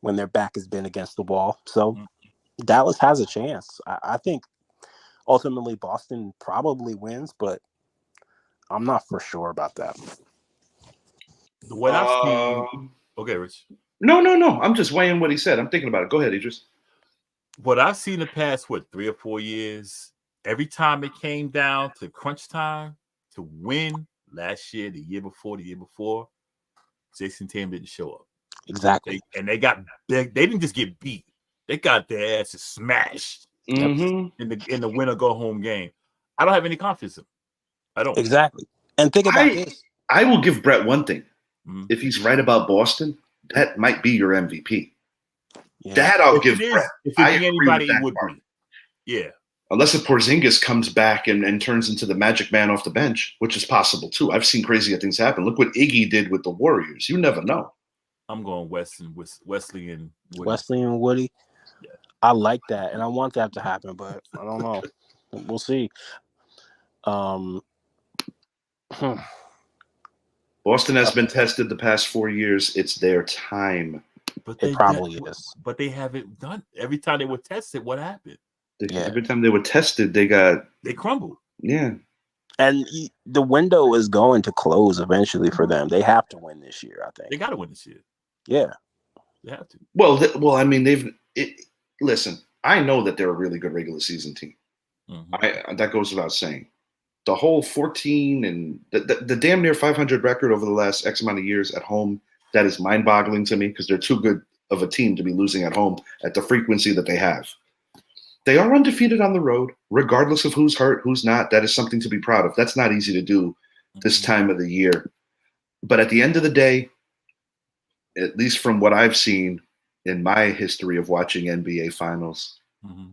when their back has been against the wall. So Dallas has a chance. I think ultimately Boston probably wins, but I'm not for sure about that. What I've seen. Okay, Rich. No. I'm just weighing what he said. I'm thinking about it. Go ahead, Idris. What I've seen the past 3 or 4 years, every time it came down to crunch time to win last year, the year before, Jason Tatum didn't show up. Exactly. They got big. They didn't just get beat; they got their asses smashed in the win or go home game. I don't have any confidence in him. I don't. Exactly. And think about this. I will give Brett one thing. If he's right about Boston, that might be your MVP. Yeah. That I'll give Brett. If it be anybody, it would be. Yeah. Unless if Porzingis comes back and turns into the magic man off the bench, which is possible too. I've seen crazier things happen. Look what Iggy did with the Warriors. You never know. I'm going Wesley and Woody. Wesley and Woody. Yeah. I like that, and I want that to happen, but I don't know. We'll see. Boston has been tested the past 4 years. It's their time. But it probably is. But they haven't done. Every time they were tested, what happened? Every time they were tested, they crumbled. Yeah. And the window is going to close eventually for them. They have to win this year, I think. They got to win this year. Yeah. They have to. Well, I mean, listen, I know that they're a really good regular season team. That goes without saying. The whole 14 and the damn near 500 record over the last X amount of years at home, that is mind-boggling to me because they're too good of a team to be losing at home at the frequency that they have. They are undefeated on the road, regardless of who's hurt, who's not. That is something to be proud of. That's not easy to do this time of the year. But at the end of the day, at least from what I've seen in my history of watching NBA finals,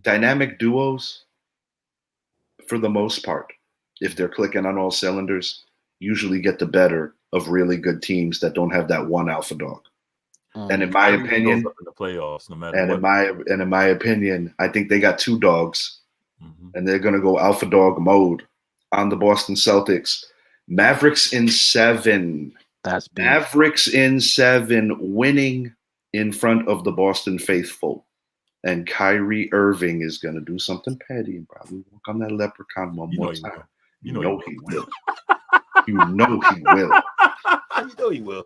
dynamic duos, for the most part, if they're clicking on all cylinders, usually get the better of really good teams that don't have that one alpha dog. And in my opinion, in the playoffs, no matter in my opinion, I think they got two dogs, and they're going to go alpha dog mode on the Boston Celtics. Mavericks in 7. That's big. Mavericks in 7, winning in front of the Boston faithful. And Kyrie Irving is going to do something petty and probably walk on that leprechaun one more time. You know he will. You know he will. You know he will.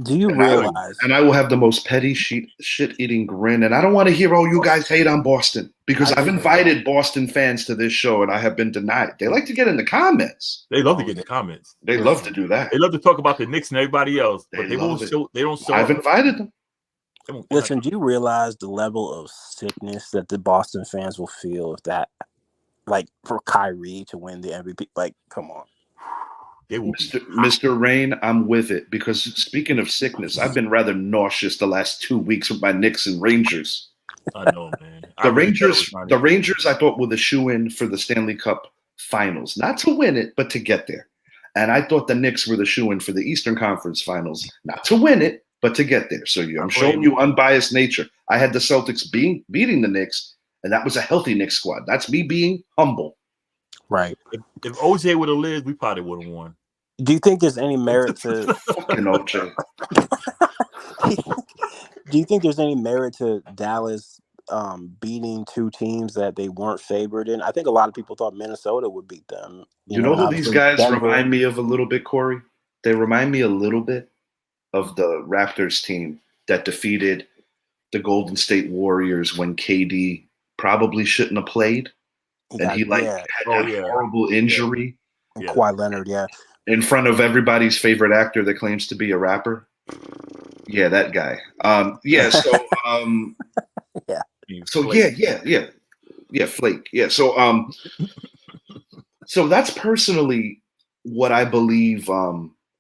Do you realize? I will have the most petty shit-eating grin. And I don't want to hear, you guys hate on Boston. Because I've invited Boston fans to this show, and I have been denied. They like to get in the comments. They love to get in the comments. They love to do that. They love to talk about the Knicks and everybody else. But they won't show. They don't show. I've invited them. Listen, do you realize the level of sickness that the Boston fans will feel if that, like, for Kyrie to win the MVP? Like, come on. Mr. Rain, I'm with it because speaking of sickness, I've been rather nauseous the last 2 weeks with my Knicks and Rangers. I know, man. The Rangers, I thought were the shoe-in for the Stanley Cup Finals, not to win it, but to get there. And I thought the Knicks were the shoe-in for the Eastern Conference Finals, not to win it, but to get there. So I'm showing you unbiased nature. I had the Celtics beating the Knicks, and that was a healthy Knicks squad. That's me being humble. Right. If OJ would have lived, we probably would have won. Do you think there's any merit to fucking OJ? Do you think there's any merit to Dallas beating two teams that they weren't favored in? I think a lot of people thought Minnesota would beat them. You know who these guys remind me of a little bit, Corey? They remind me a little bit of the Raptors team that defeated the Golden State Warriors when KD probably shouldn't have played. And he had that horrible injury. Yeah. Kawhi Leonard, in front of everybody's favorite actor that claims to be a rapper. Yeah, that guy. Flake. Yeah. So that's personally what I believe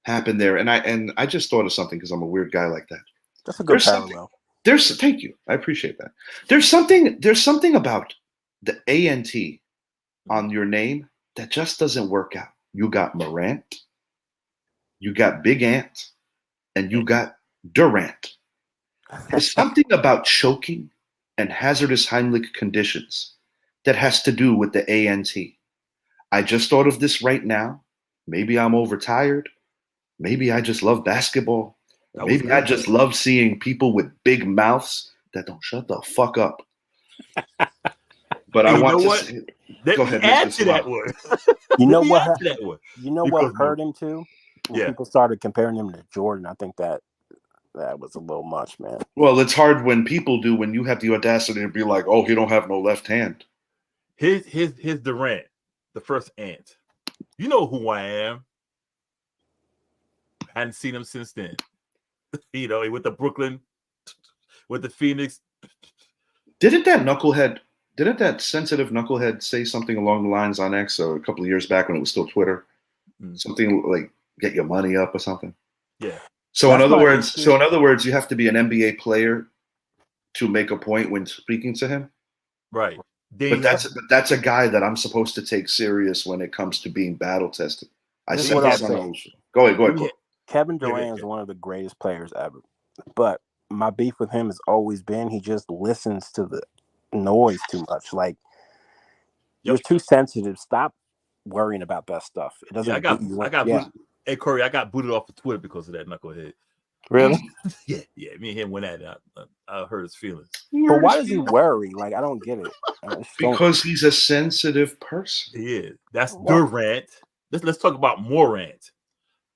happened there. And I just thought of something because I'm a weird guy like that. That's a good parallel. Thank you. I appreciate that. There's something about the ANT on your name that just doesn't work out. You got Morant, you got Big Ant, and you got Durant. There's something about choking and hazardous Heimlich conditions that has to do with the ANT. I just thought of this right now. Maybe I'm overtired. Maybe I just love basketball. Maybe I just love seeing people with big mouths that don't shut the fuck up. But I want to say, go ahead, add Mr. to that Salah. one. You know what? Add to that one. You know Because what hurt him too? When people started comparing him to Jordan, I think that was a little much, man. Well, it's hard when people do, when you have the audacity to be like, "Oh, he don't have no left hand." His Durant, the first Ant. You know who I am. I hadn't seen him since then. You know, with the Brooklyn, with the Phoenix. Didn't that sensitive knucklehead say something along the lines on X a couple of years back when it was still Twitter? Something like "get your money up" or something. Yeah. So in other words, you have to be an NBA player to make a point when speaking to him. Right. But that's a guy that I'm supposed to take serious when it comes to being battle tested. I said this on the whole show. Go ahead. Kevin Durant is one of the greatest players ever. But my beef with him has always been he just listens to the noise too much. Like, you're too sensitive. Stop worrying about that stuff. It doesn't. Hey, Corey, I got booted off of Twitter because of that knucklehead. Really? Yeah. Me and him went at it. I hurt his feelings. But why does he worry? Like, I don't get it. Because he's a sensitive person. He is. That's Durant. Let's talk about Morant.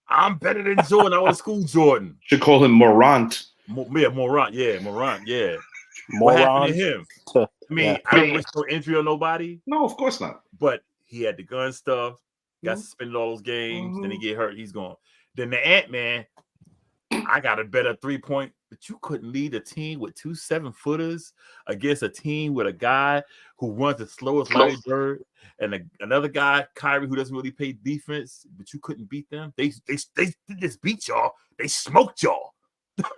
I'm better than Jordan. I went to school Jordan. Should call him Morant. Morant. What happened to him? I mean, I don't wish no injury on nobody. No, of course not. But he had the gun stuff. Got suspended all those games. Then he get hurt. He's gone. Then the Ant-Man. I got a better 3-point, but you couldn't lead a team with 2 7-footers against a team with a guy who runs the slowest Larry Bird and another guy, Kyrie, who doesn't really play defense, but you couldn't beat them. They just beat y'all. They smoked y'all.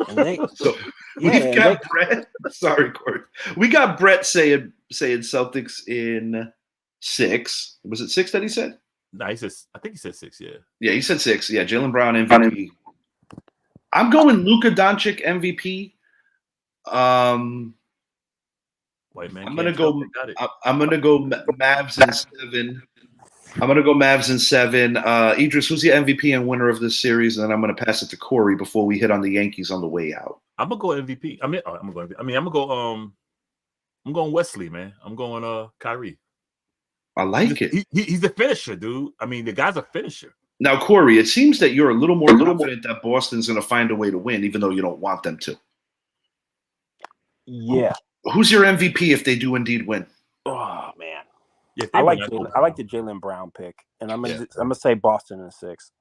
We've got Brett. Sorry, Court. We got Brett saying Celtics in 6. Was it 6 that he said? No, I think he said 6. Yeah. Yeah, he said 6. Yeah, Jaylen Brown MVP. I'm going Luka Doncic MVP. White man. I'm gonna go Mavs in 7. I'm gonna go Mavs in 7. Idris, who's the MVP and winner of this series? And then I'm gonna pass it to Corey before we hit on the Yankees on the way out. I'm gonna go MVP. I'm going Wesley, man. I'm going Kyrie. I like it. He's a finisher, dude. I mean, the guy's a finisher. Now, Corey, it seems that you're a little more confident that Boston's going to find a way to win, even though you don't want them to. Yeah. Who's your MVP if they do indeed win? Oh man, I like the Jaylen Brown pick, and I'm gonna say Boston in 6.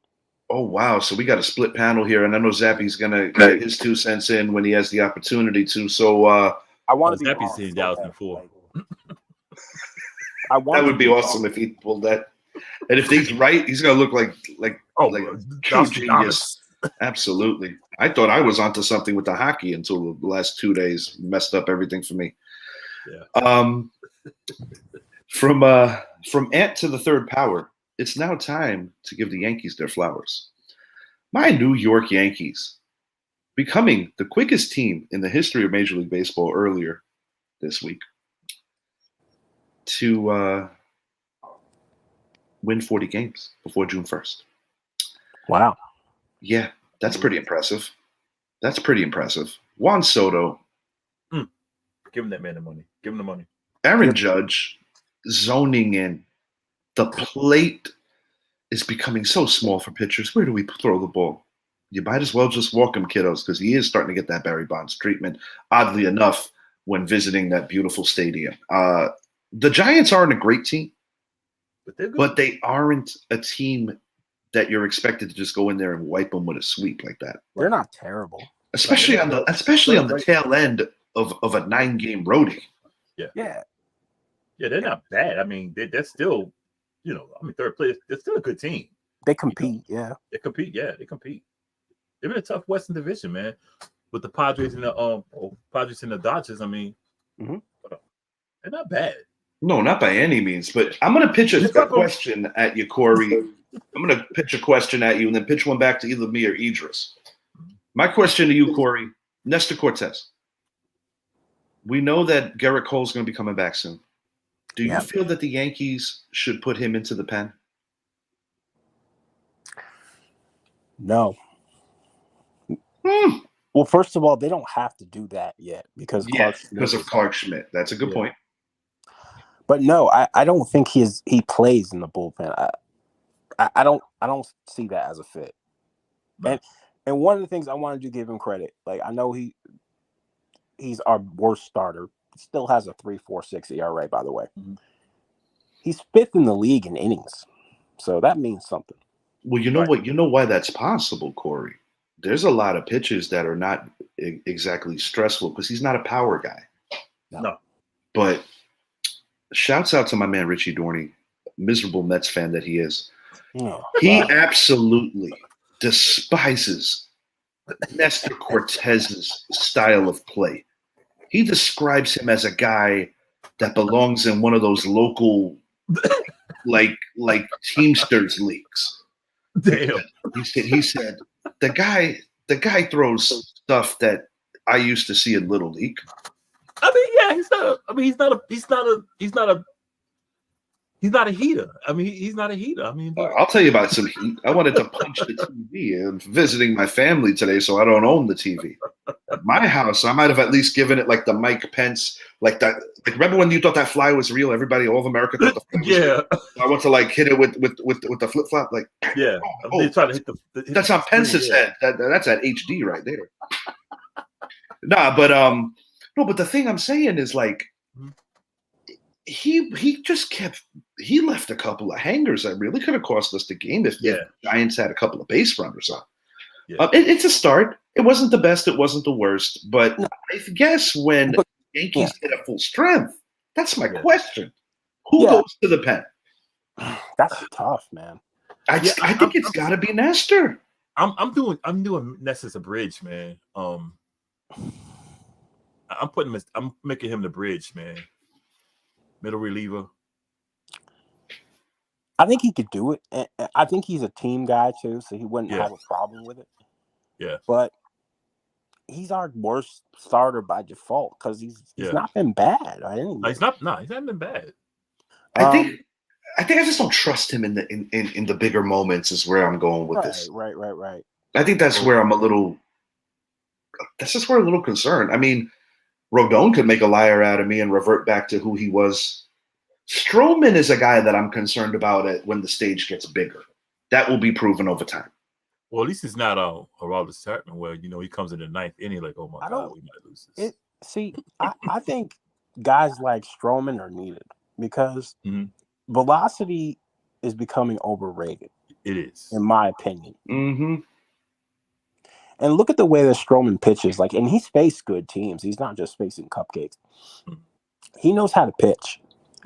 Oh wow! So we got a split panel here, and I know Zappy's gonna get his 2 cents in when he has the opportunity to. So I want to be Zappy's saying Dallas in 4. That would be awesome if he pulled that. And if he's right, he's gonna look like true genius. Absolutely. I thought I was onto something with the hockey until the last 2 days messed up everything for me. Yeah. From Ant to the third power, it's now time to give the Yankees their flowers. My New York Yankees, becoming the quickest team in the history of Major League Baseball earlier this week to win 40 games before June 1st. Wow. Yeah, that's pretty impressive. Juan Soto. Give him that man the money. Give him the money. Aaron Judge zoning in. The plate is becoming so small for pitchers. Where do we throw the ball? You might as well just walk him, kiddos, because he is starting to get that Barry Bonds treatment, oddly enough, when visiting that beautiful stadium. The Giants aren't a great team, but they aren't a team that you're expected to just go in there and wipe them with a sweep like that. They're not terrible, especially on the tail end of a 9-game roadie. Yeah, they're not bad. I mean, they're still, third place. They're still a good team. They compete. They compete. They're in a tough Western Division, man. With the Padres and the Padres and the Dodgers, I mean, they're not bad. No, not by any means. But I'm going to pitch a question at you, Corey. I'm going to pitch a question at you and then pitch one back to either me or Idris. My question to you, Corey, Nestor Cortez. We know that Gerrit Cole's going to be coming back soon. Do you feel that the Yankees should put him into the pen? No. Well, first of all, they don't have to do that yet because of Clark Schmidt. That's a good point. But no, I don't think he plays in the bullpen. I don't see that as a fit. No. And one of the things I wanted to give him credit, like I know he's our worst starter. Still has a 3.46 ERA, by the way. Mm-hmm. He's 5th in the league in innings, so that means something. Well, you know what? You know why that's possible, Corey. There's a lot of pitches that are not exactly stressful because he's not a power guy. No. But shouts out to my man Richie Dorney, miserable Mets fan that he is. He absolutely despises Nestor Cortez's style of play. He describes him as a guy that belongs in one of those local, like Teamsters leagues. Damn. He said the guy throws stuff that I used to see in Little League. I mean, yeah, he's not a heater. I mean, he's not a heater. I mean, I'll tell you about some heat. I wanted to punch the TV. I'm visiting my family today, so I don't own the TV. At my house, I might have at least given it like the Mike Pence, like that. Like, remember when you thought that fly was real? Everybody, all of America thought the fly was real. I want to like hit it with the flip flop, like they try to hit the that's on Pence's head. That's at HD right there. Nah, but no, but the thing I'm saying is like. He just he left a couple of hangers that really could have cost us the game if the Giants had a couple of base runners on. Yeah. It's a start. It wasn't the best. It wasn't the worst. But I guess when Yankees hit at full strength, that's my question. Who goes to the pen? That's tough, man. I think it's got to be Nestor. I'm doing Nestor as a bridge, man. I'm making him the bridge, man. Middle reliever. I think he could do it. And I think he's a team guy too, so he wouldn't have a problem with it. Yeah. But he's our worst starter by default because he's not been bad. He's not been bad. I think I just don't trust him in the bigger moments is where I'm going with this. Right. I think that's where I'm a little concerned. I mean, Rodon could make a liar out of me and revert back to who he was. Stroman is a guy that I'm concerned about it when the stage gets bigger. That will be proven over time. Well, at least it's not a Robert Sartman where, he comes in the ninth inning like, oh my God, we might lose this. I think guys like Stroman are needed because velocity is becoming overrated. It is. In my opinion. Mm-hmm. And look at the way that Stroman pitches. And he's faced good teams. He's not just facing cupcakes. He knows how to pitch.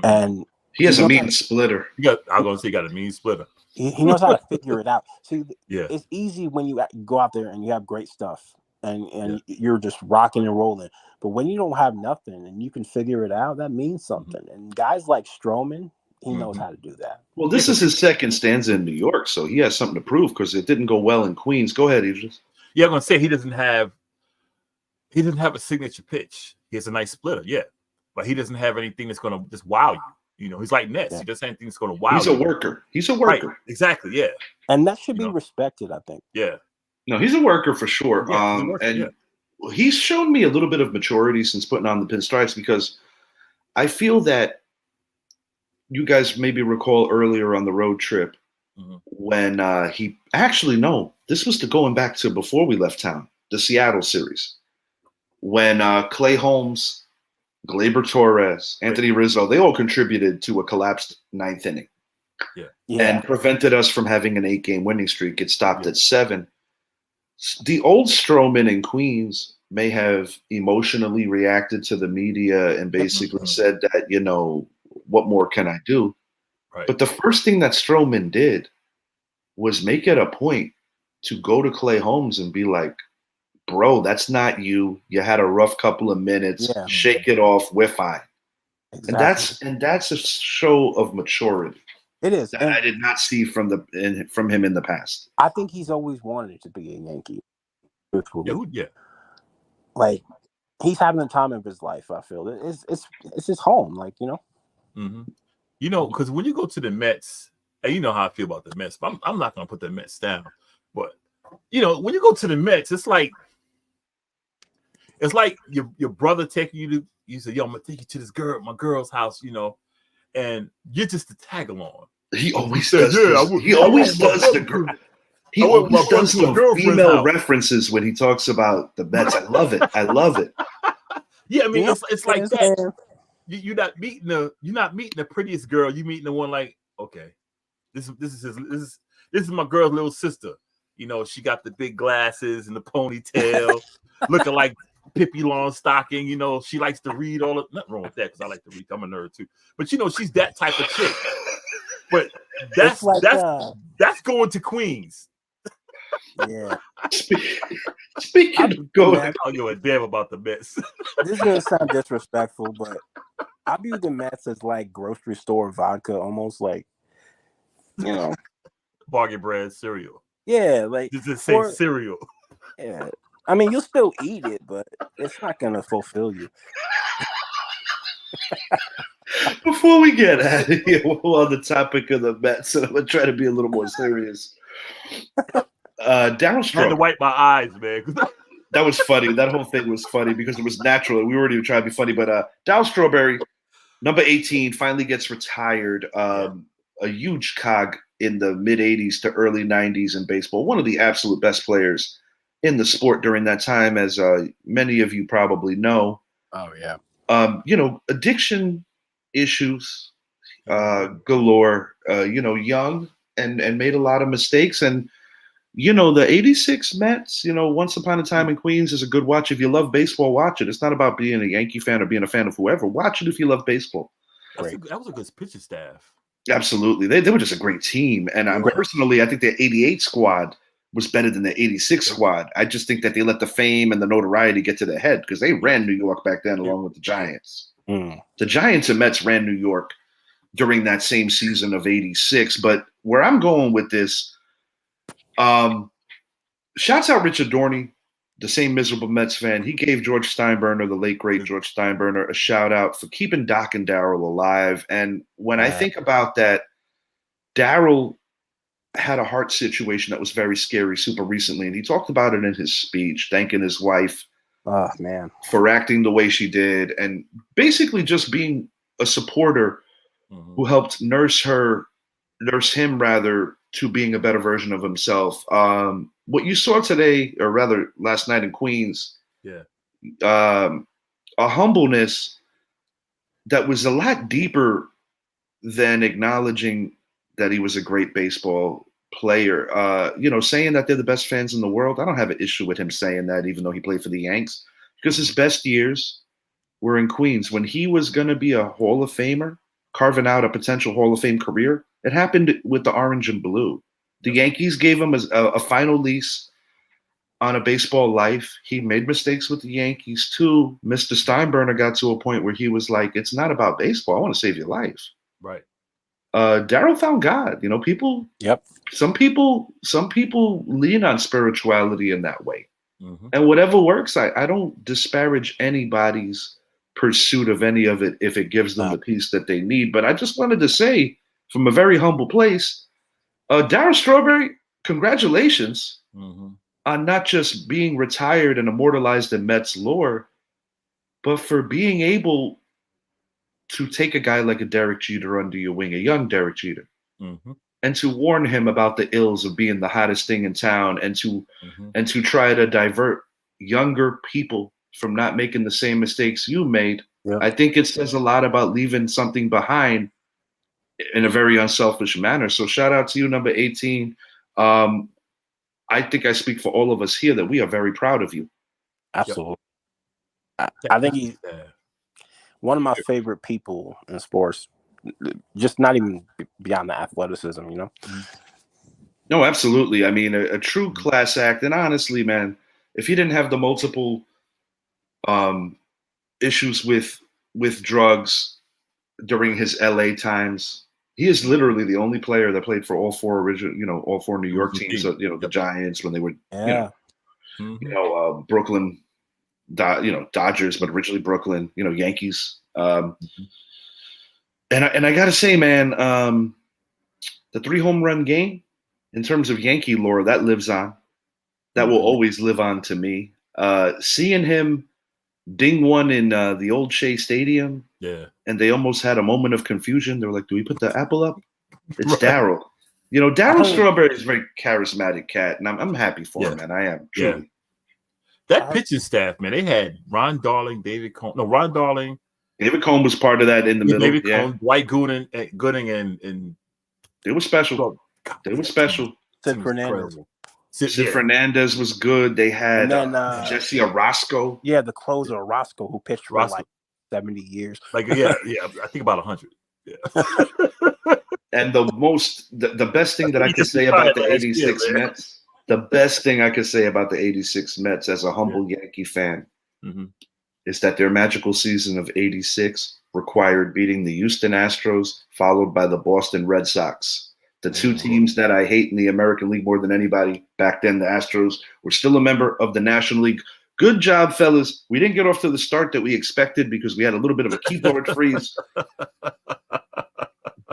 And he has a mean splitter. I'm going to say he got a mean splitter. He knows how to figure it out. See, it's easy when you go out there and you have great stuff and you're just rocking and rolling. But when you don't have nothing and you can figure it out, that means something. And guys like Stroman, he knows how to do that. Well, this is his second stanza in New York, so he has something to prove because it didn't go well in Queens. Go ahead, Idris. Yeah, I'm gonna say he doesn't have a signature pitch. He has a nice splitter, but he doesn't have anything that's gonna just wow you. He's like Ness. He doesn't have anything that's gonna wow. He's a worker. Right, exactly. Yeah, and that should be respected, I think. Yeah. No, he's a worker for sure. Yeah, he's shown me a little bit of maturity since putting on the pinstripes because I feel that you guys maybe recall earlier on the road trip. When he this was going back to before we left town, the Seattle series, when Clay Holmes, Gleyber Torres, Anthony Rizzo, they all contributed to a collapsed ninth inning and prevented us from having an 8-game winning streak. It stopped at 7. The old Stroman in Queens may have emotionally reacted to the media and basically said that, what more can I do? Right. But the first thing that Stroman did was make it a point to go to Clay Holmes and be like, bro, that's not you. You had a rough couple of minutes. Yeah. Shake it off. We're fine. Exactly. And that's a show of maturity It is. that And I did not see from him in the past. I think he's always wanted to be a Yankee. Truthfully. Yeah. Like, he's having the time of his life, I feel. It's his home, like, you know. Mm-hmm. You know, because when you go to the Mets, and you know how I feel about the Mets, but I'm not gonna put the Mets down. But you know, when you go to the Mets, it's like your brother taking you say, yo, I'm gonna take you to my girl's house, you know, and you're just the tag along. He always said, does. "Yeah, He always does the. He always does the female references when he talks about the Mets. I love it. I love it. Yeah, I mean, it's like that. Man. You're not meeting the prettiest girl. You meeting the one like, okay, this is my girl's little sister. You know, she got the big glasses and the ponytail, looking like Pippi Longstocking. You know, she likes to read all of. Nothing wrong with that because I like to read. I'm a nerd too. But you know, she's that type of chick. But that's going to Queens. Yeah. Speaking of going, I don't give a damn about the Mets. This is gonna sound disrespectful, but I view the Mets as like grocery store vodka, almost like, you know, bargain brand cereal. Yeah, like this is say cereal. Yeah, I mean, you'll still eat it, but it's not gonna fulfill you. Before we get out of here, we're on the topic of the Mets, and I'm gonna try to be a little more serious. Darryl Strawberry. I had to wipe my eyes, man. That was funny. That whole thing was funny because it was natural. We weren't even trying to be funny, but Darryl Strawberry, number 18, finally gets retired. A huge cog in the mid 80s to early 90s in baseball. One of the absolute best players in the sport during that time, as many of you probably know. Oh yeah. You know, addiction issues galore. You know, young and made a lot of mistakes. And you know, the 86 Mets, you know, Once Upon a Time in Queens is a good watch. If you love baseball, watch it. It's not about being a Yankee fan or being a fan of whoever. Watch it if you love baseball. That was a good pitching staff. Absolutely. They were just a great team. And personally, I think the 88 squad was better than the 86 squad. I just think that they let the fame and the notoriety get to their head because they ran New York back then along with the Giants. The Giants and Mets ran New York during that same season of 86. But where I'm going with this, shouts out Richard Dorney, the same miserable Mets fan. He gave George Steinbrenner, the late great George Steinbrenner, a shout out for keeping Doc and Darryl alive. And when I think about that, Darryl had a heart situation that was very scary super recently, and he talked about it in his speech, thanking his wife for acting the way she did, and basically just being a supporter who helped nurse him to being a better version of himself. What you saw today, or rather last night in Queens, a humbleness that was a lot deeper than acknowledging that he was a great baseball player. You know, saying that they're the best fans in the world, I don't have an issue with him saying that, even though he played for the Yanks, because his best years were in Queens. When he was going to be a Hall of Famer, carving out a potential Hall of Fame career, it happened with the orange and blue. The Yankees gave him a final lease on a baseball life. He made mistakes with the Yankees too. Mr. Steinbrenner got to a point where he was like, it's not about baseball. I want to save your life. Right. Darryl found God. You know, people. Yep. Some people lean on spirituality in that way. And whatever works, I don't disparage anybody's pursuit of any of it if it gives them the peace that they need. But I just wanted to say, from a very humble place, Darryl Strawberry, congratulations on not just being retired and immortalized in Mets lore, but for being able to take a guy like a Derek Jeter under your wing, a young Derek Jeter, and to warn him about the ills of being the hottest thing in town, and to try to divert younger people from not making the same mistakes you made. I think it says a lot about leaving something behind in a very unselfish manner. So shout out to you, number 18. I think I speak for all of us here that we are very proud of you. Absolutely. I think he's one of my favorite people in sports, just not even beyond the athleticism, you know? No, absolutely. I mean, a true class act. And honestly, man, if he didn't have the multiple issues with drugs during his LA times, he is literally the only player that played for all four New York teams. So, the Giants when they were, Brooklyn, Dodgers, but originally Brooklyn, Yankees. And I got to say, man, the 3 home run game in terms of Yankee lore, that lives on. That will always live on to me. Seeing him ding one in the old Shea Stadium. Yeah. And they almost had a moment of confusion. They were like, do we put the apple up? It's Darryl. Darryl Strawberry is a very charismatic cat, and I'm happy for him, man. I am, truly. Yeah. That pitching staff, man, they had Ron Darling, David Cone. No, Ron Darling. David Cone was part of that in the middle. David Cone, Dwight Gooding, and they were special. They were special. Sid Fernandez. Sid Fernandez was good. They had Jesse Orosco. Yeah, the closer Orosco, who pitched for like 70 years. Like I think about 100. Yeah. And the best thing that I could say about the 86 Mets, the best thing I could say about the 86 Mets as a humble Yankee fan is that their magical season of 86 required beating the Houston Astros, followed by the Boston Red Sox. The two teams that I hate in the American League more than anybody. Back then, the Astros were still a member of the National League. Good job, fellas. We didn't get off to the start that we expected because we had a little bit of a keyboard freeze.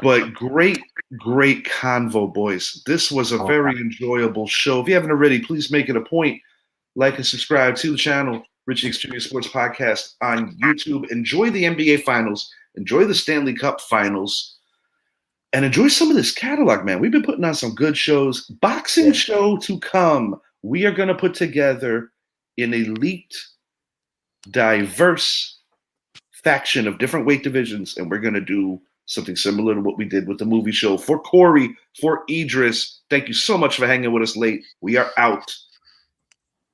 But great convo, boys. This was a very enjoyable show. If you haven't already, please make it a point. Like and subscribe to the channel, Richie Extreme Sports Podcast on YouTube. Enjoy the NBA Finals. Enjoy the Stanley Cup Finals. And enjoy some of this catalog, man. We've been putting on some good shows. Boxing show to come. We are going to put together an elite, diverse faction of different weight divisions, and we're going to do something similar to what we did with the movie show. For Corey, for Idris, thank you so much for hanging with us late. We are out.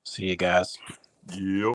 See you guys. Yep.